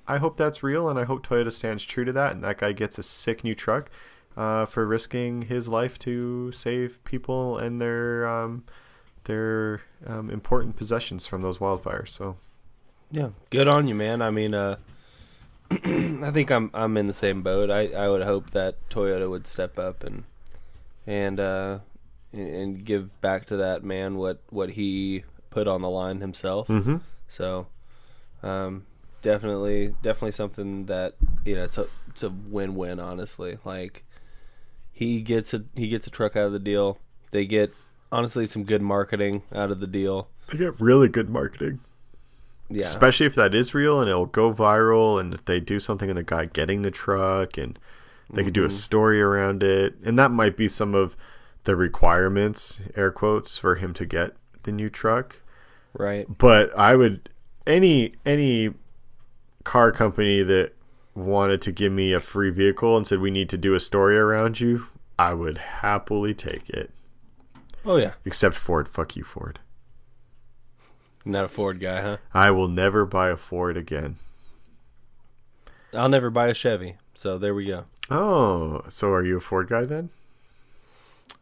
I hope that's real, and I hope Toyota stands true to that, and that guy gets a sick new truck for risking his life to save people and their important possessions from those wildfires. So, yeah, good on you, man. I mean, I think I'm in the same boat. I would hope that Toyota would step up and give back to that man what he put on the line himself. So, definitely something that, it's a win-win, honestly. Like, he gets a truck out of the deal. They get, honestly, some good marketing out of the deal. They get really good marketing. Yeah. Especially if that is real and it'll go viral, and if they do something in the guy getting the truck, and they could do a story around it, and that might be some of the requirements, air quotes, for him to get the new truck. Right. But I would any car company that wanted to give me a free vehicle and said we need to do a story around you, I would happily take it. Oh yeah. Except Ford. Fuck you, Ford. Not a Ford guy, huh? I will never buy a Ford again. I'll never buy a Chevy. So there we go. Oh, so are you a Ford guy then?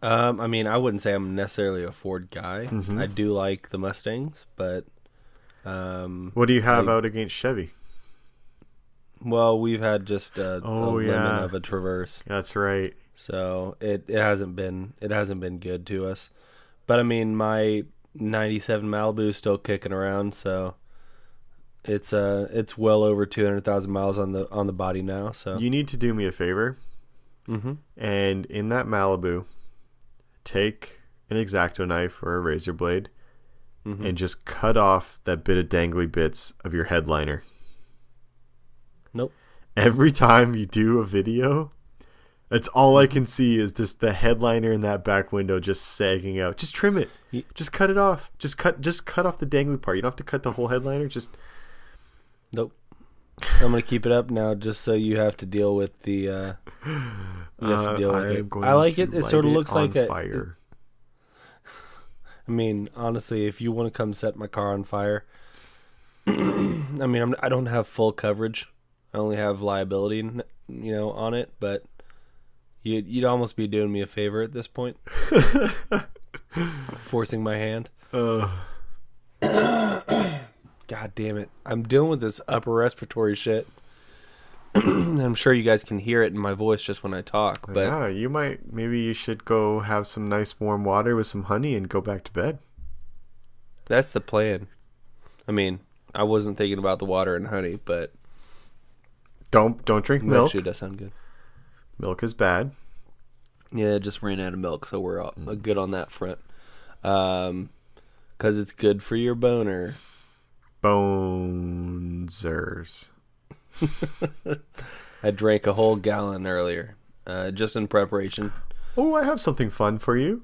I mean, I wouldn't say I'm necessarily a Ford guy. Mm-hmm. I do like the Mustangs, but what do you have out against Chevy? well, we've had just a lemon yeah. of a Traverse, That's right. so it hasn't been good to us. But I mean, my '97 Malibu is still kicking around, so it's well over 200,000 miles on the body now. So You need to do me a favor, and in that Malibu, take an X-Acto knife or a razor blade and just cut off that bit of dangly bits of your headliner. Nope. Every time you do a video, that's all I can see is just the headliner in that back window just sagging out. Just trim it. Just cut it off. Just cut off the dangly part. You don't have to cut the whole headliner. Just Nope. I'm gonna keep it up now, just so you have to deal with the. You have to deal with it. I like it. It sort of looks like a fire. I mean, honestly, if you want to come set my car on fire, I mean, I don't have full coverage. I only have liability, on it. But you'd almost be doing me a favor at this point, forcing my hand. God damn it! I'm dealing with this upper respiratory shit. I'm sure you guys can hear it in my voice just when I talk. But yeah, maybe you should go have some nice warm water with some honey and go back to bed. that's the plan. I mean, I wasn't thinking about the water and honey, but Don't drink milk. actually, it does sound good. Milk is bad. Yeah, it just ran out of milk, so we're all good on that front. 'Cause it's good for your boner. Bonezers. I drank a whole gallon earlier, just in preparation. Oh, I have something fun for you.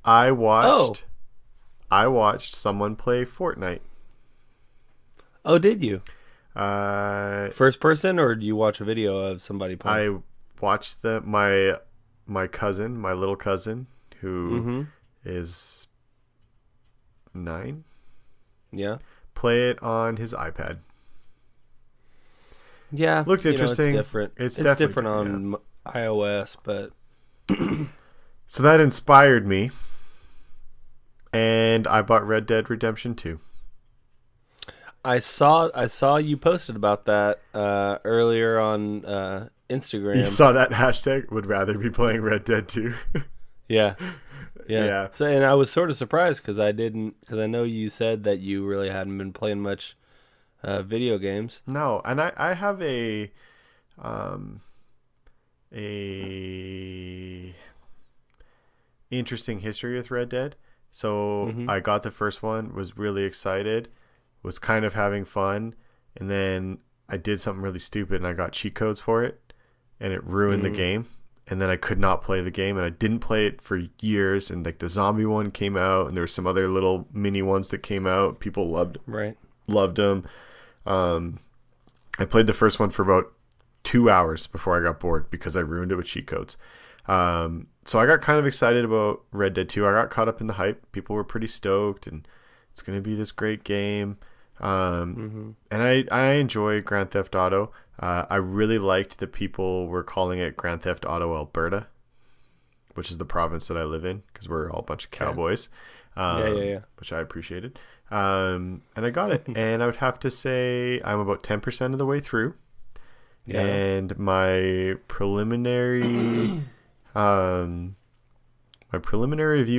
I watched someone play Fortnite. Oh, did you? Uh, First person, or do you watch a video of somebody playing? I watched my cousin, my little cousin, who is 9, Yeah. play it on his iPad. Yeah. Looked interesting. It's different. It's It's definitely different on iOS, but So that inspired me, and I bought Red Dead Redemption 2. I saw you posted about that earlier on Instagram. You saw that hashtag? Would rather be playing Red Dead 2. Yeah. Yeah. So, and I was sort of surprised because I know you said that you really hadn't been playing much video games. No, and I have a interesting history with Red Dead. So I got the first one, was really excited, was kind of having fun, and then I did something really stupid and I got cheat codes for it, and it ruined the game. And then I could not play the game, and I didn't play it for years. And like the zombie one came out, and there were some other little mini ones that came out. People loved them. I played the first one for about 2 hours before I got bored because I ruined it with cheat codes. So I got kind of excited about Red Dead 2. I got caught up in the hype. People were pretty stoked, and it's going to be this great game. And I enjoy Grand Theft Auto. I really liked that people were calling it Grand Theft Auto Alberta, which is the province that I live in, because we're all a bunch of cowboys. Yeah. Which I appreciated. And I got it. And I would have to say I'm about 10% of the way through. Yeah. And my preliminary view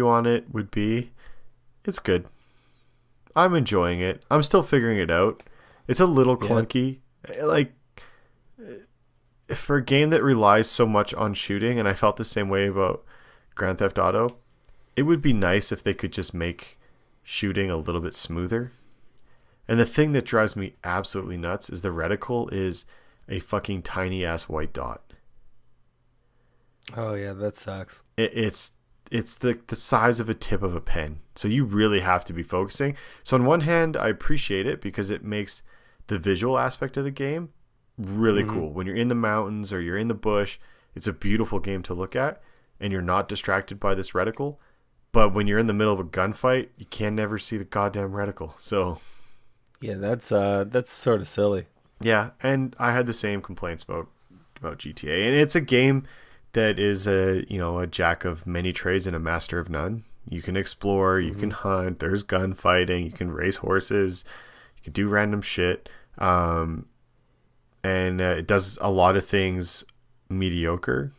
on it would be it's good. I'm enjoying it. I'm still figuring it out. It's a little clunky. Like, for a game that relies so much on shooting, and I felt the same way about Grand Theft Auto, it would be nice if they could just make shooting a little bit smoother. And the thing that drives me absolutely nuts is the reticle is a fucking tiny ass white dot. Oh yeah, that sucks. It's the size of a tip of a pen. So you really have to be focusing. So on one hand, I appreciate it because it makes the visual aspect of the game really cool. When you're in the mountains or you're in the bush, it's a beautiful game to look at and you're not distracted by this reticle. But when you're in the middle of a gunfight, you can never see the goddamn reticle. So yeah, that's sort of silly. yeah, and I had the same complaints about GTA, and it's a game that is a jack of many trades and a master of none. You can explore, you can hunt, there's gunfighting, you can race horses, you can do random shit, and it does a lot of things mediocre.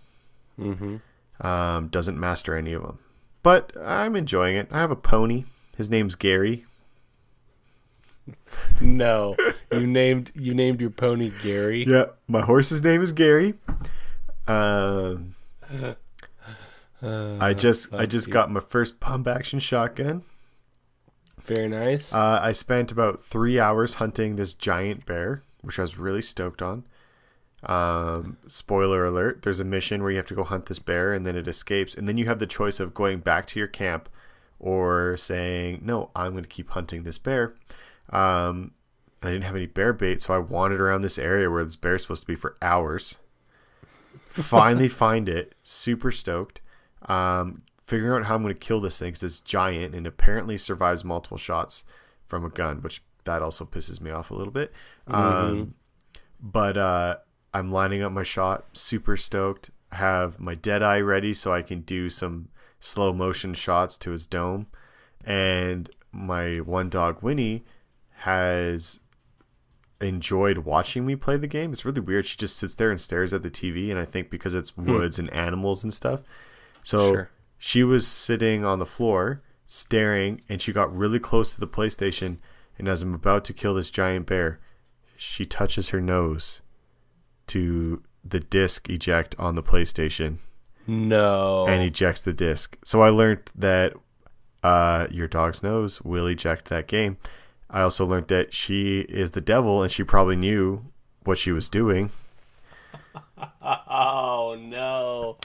Doesn't master any of them, but I'm enjoying it. I have a pony. His name's Gary. No, you named your pony Gary. Yeah, my horse's name is Gary. I just got my first pump action shotgun. Very nice. I spent about 3 hours hunting this giant bear, which I was really stoked on. Spoiler alert, there's a mission where you have to go hunt this bear and then it escapes, and then you have the choice of going back to your camp or saying, no, I'm going to keep hunting this bear. And I didn't have any bear bait, so I wandered around this area where this bear's supposed to be for hours. Finally find it, super stoked. Figuring out how I'm going to kill this thing because it's giant and apparently survives multiple shots from a gun, which that also pisses me off a little bit. But I'm lining up my shot, super stoked. I have my Deadeye ready so I can do some slow motion shots to his dome. And my one dog, Winnie, has enjoyed watching me play the game. It's really weird. She just sits there and stares at the TV, and I think because it's woods and animals and stuff. So she was sitting on the floor staring, and she got really close to the PlayStation, and as I'm about to kill this giant bear, she touches her nose to the disc eject on the PlayStation. No. And ejects the disc. So I learned that your dog's nose will eject that game. I also learned that she is the devil and she probably knew what she was doing. Oh no.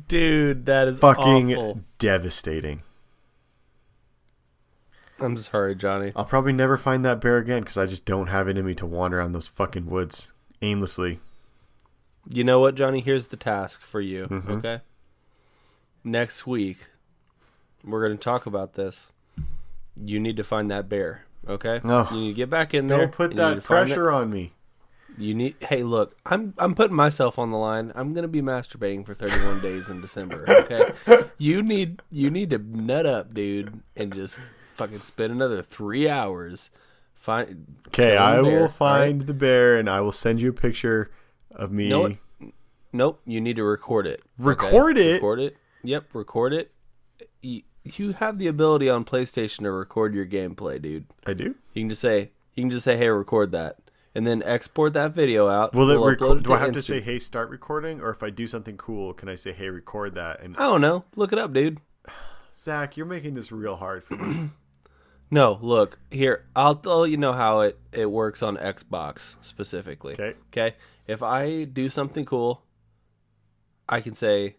Dude, that is fucking awful. Devastating. I'm sorry, Johnny. I'll probably never find that bear again because I just don't have it in me to wander around those fucking woods aimlessly. You know what, Johnny? Here's the task for you, okay? Next week, we're going to talk about this. You need to find that bear, okay? Oh, you need to get back in there. Don't put that pressure on me. You need. Hey, look, I'm putting myself on the line. I'm going to be masturbating for 31 days in December, okay? You need to nut up, dude, and just fucking spend another 3 hours. Okay, I will find the bear and I will send you a picture of me. Nope, you need to record it. Record it? Record it. Yep, record it. You have the ability on PlayStation to record your gameplay, dude. I do? You can just say, hey, record that. And then export that video out. Will it record? Do I have to say, hey, start recording? Or if I do something cool, can I say, hey, record that? And I don't know. Look it up, dude. Zach, you're making this real hard for me. No, look, here, I'll let you know how it works on Xbox specifically. Okay? If I do something cool, I can say,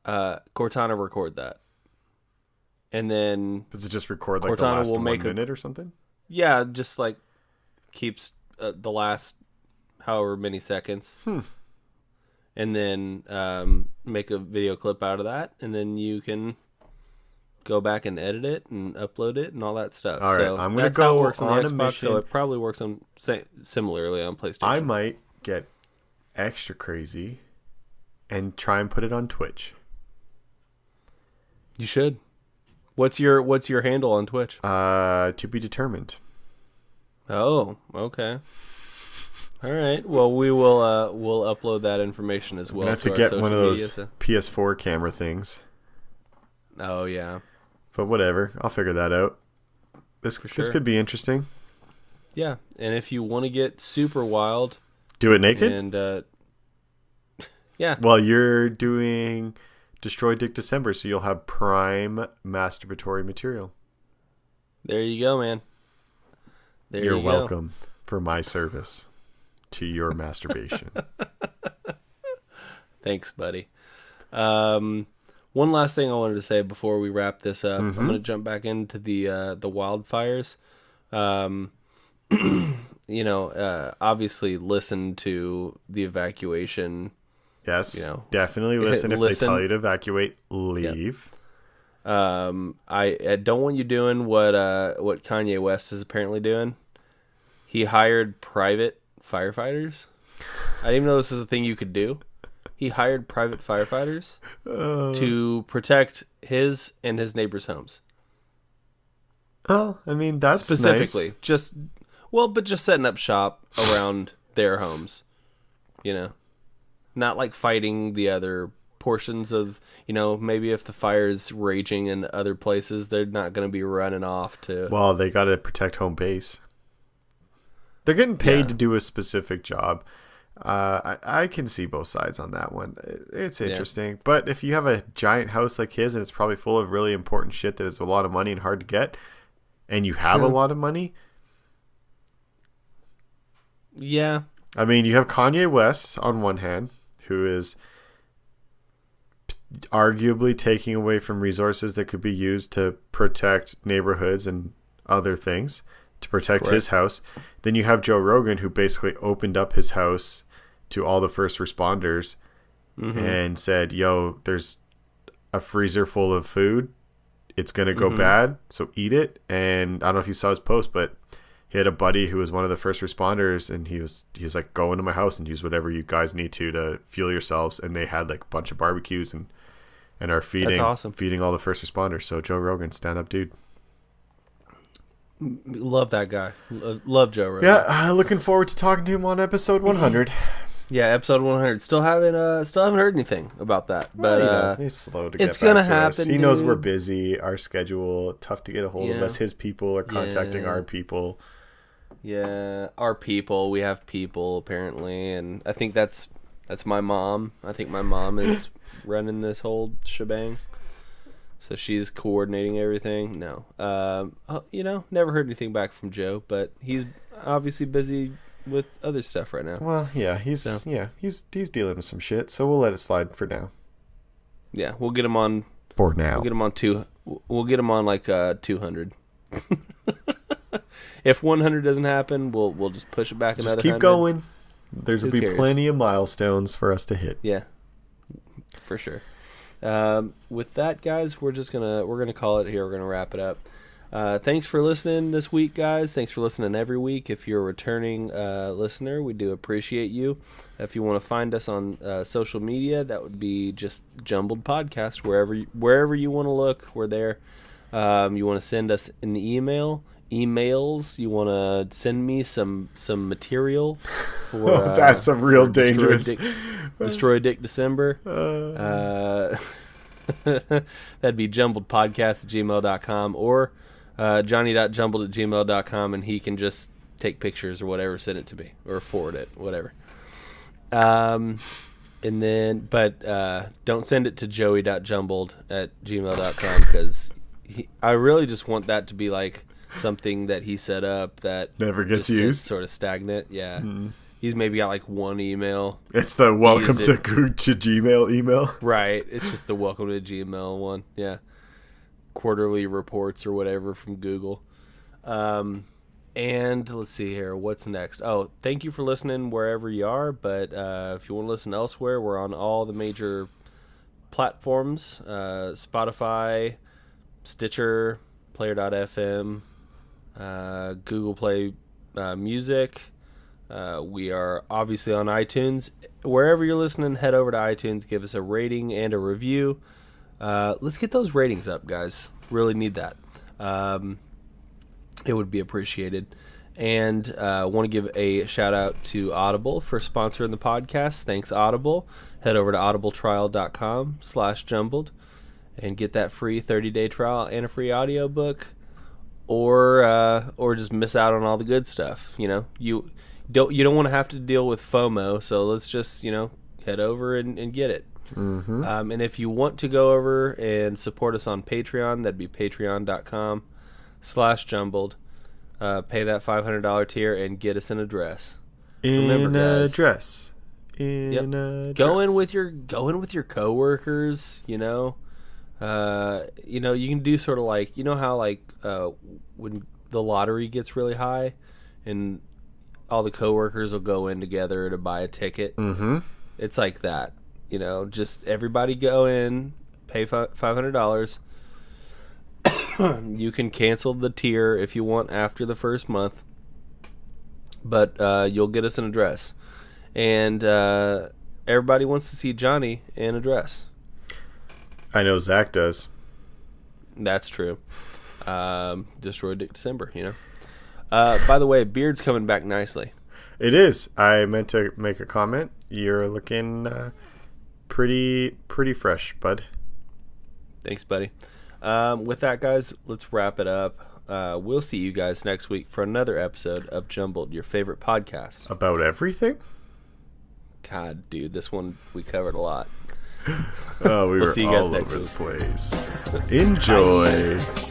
Cortana, record that. And then... Does it just record like Cortana the last will 1 make minute or something? Yeah, just like keeps the last however many seconds. And then make a video clip out of that. And then you can... go back and edit it and upload it and all that stuff. All right, so I'm going to that's how go it works on on the a Xbox, mission. so it probably works on similarly on PlayStation. I might get extra crazy and try and put it on Twitch. You should. What's your handle on Twitch? To be determined. Oh, okay. All right. Well, we'll upload that information as well. I have to get one of those PS4 camera things. Oh yeah. But whatever, I'll figure that out. This could be interesting. Yeah, and if you want to get super wild, do it naked. And yeah. Well, you're doing Destroy Dick December, so you'll have prime masturbatory material. There you go, man. There You're you go. welcome for my service to your masturbation. Thanks, buddy. One last thing I wanted to say before we wrap this up. I'm going to jump back into the wildfires. Obviously listen to the evacuation. Yes, definitely listen if they tell you to evacuate. Yep. Leave. I don't want you doing what Kanye West is apparently doing. He hired private firefighters. I didn't even know this is a thing you could do. He hired private firefighters to protect his and his neighbors' homes. Oh, I mean, that's specifically nice. just setting up shop around their homes. Not like fighting the other portions of, maybe if the fire's raging in other places, they're not going to be running off to. Well, they got to protect home base. They're getting paid to do a specific job. I can see both sides on that one. It's interesting. But if you have a giant house like his and it's probably full of really important shit that is a lot of money and hard to get, and you have a lot of money. Yeah. I mean, you have Kanye West on one hand, who is arguably taking away from resources that could be used to protect neighborhoods and other things, to protect his house. Then you have Joe Rogan, who basically opened up his house to all the first responders and said, yo, there's a freezer full of food. It's going to go bad, so eat it. And I don't know if you saw his post, but he had a buddy who was one of the first responders, and he was like, go into my house and use whatever you guys need to fuel yourselves. And they had like a bunch of barbecues and are feeding all the first responders. So Joe Rogan, stand up dude. Love that guy. Love Joe Rogan. Yeah, looking forward to talking to him on episode 100. Yeah, episode 100. Still haven't heard anything about that, but he's slow to get it's gonna back to happen. us. He knows we're busy. Our schedule tough to get a hold of us. His people are contacting our people. Yeah, our people. We have people apparently, and I think that's my mom. I think my mom is running this whole shebang. So she's coordinating everything. No, never heard anything back from Joe, but he's obviously busy with other stuff right now. Well, yeah, he's dealing with some shit. So we'll let it slide for now. Yeah, we'll get him on. For now, we'll get him on We'll get him on like 200. If 100 doesn't happen, we'll just push it back another. Just keep 100. going. There'll be plenty of milestones for us to hit. Yeah, for sure. With that, guys, we're gonna call it here. We're gonna wrap it up. Thanks for listening this week, guys. Thanks for listening every week. If you're a returning listener, we do appreciate you. If you want to find us on social media, that would be just Jumbled Podcast. Wherever you want to look, we're there. You want to send us an emails. You want to send me some material for that's a real dangerous Destroy Dick December. That'd be jumbledpodcast@gmail.com or johnny.jumbled@gmail.com, and he can just take pictures or whatever, send it to me or forward it, whatever. And then don't send it to joey.jumbled@gmail.com because I really just want that to be like something that he set up that never gets used, sort of stagnant. Yeah. He's maybe got like one email. It's the welcome to Gmail email. Right. It's just the welcome to Gmail one. Yeah. Quarterly reports or whatever from Google. And let's see here. What's next? Oh, thank you for listening wherever you are. But if you want to listen elsewhere, we're on all the major platforms. Spotify, Stitcher, Player.fm, Google Play Music. We are obviously on iTunes. Wherever you're listening, head over to iTunes, give us a rating and a review. Let's get those ratings up, guys. Really need that. It would be appreciated. And want to give a shout out to Audible for sponsoring the podcast. Thanks, Audible. Head over to audibletrial.com/jumbled and get that free 30-day trial and a free audiobook, or just miss out on all the good stuff. You don't want to have to deal with FOMO, so let's just head over and get it. And if you want to go over and support us on Patreon, that'd be patreon.com/jumbled. pay that $500 tier and get us an address. In Remember, a guys. dress. In a dress. Go in with your coworkers. You know, you can do sort of like, how like when the lottery gets really high, and all the coworkers will go in together to buy a ticket. Mm-hmm. It's like that. Just everybody go in, pay $500. You can cancel the tier if you want after the first month, but you'll get us an address. And everybody wants to see Johnny in a dress. I know Zach does. That's true. Destroy Dick December, By the way, beard's coming back nicely. It is. I meant to make a comment. You're looking pretty fresh, bud. Thanks, buddy. With that, guys, let's wrap it up. We'll see you guys next week for another episode of Jumbled, your favorite podcast. About everything? God, dude, this one we covered a lot. Oh, we We'll were see you guys all next over week. the place. Enjoy. Bye.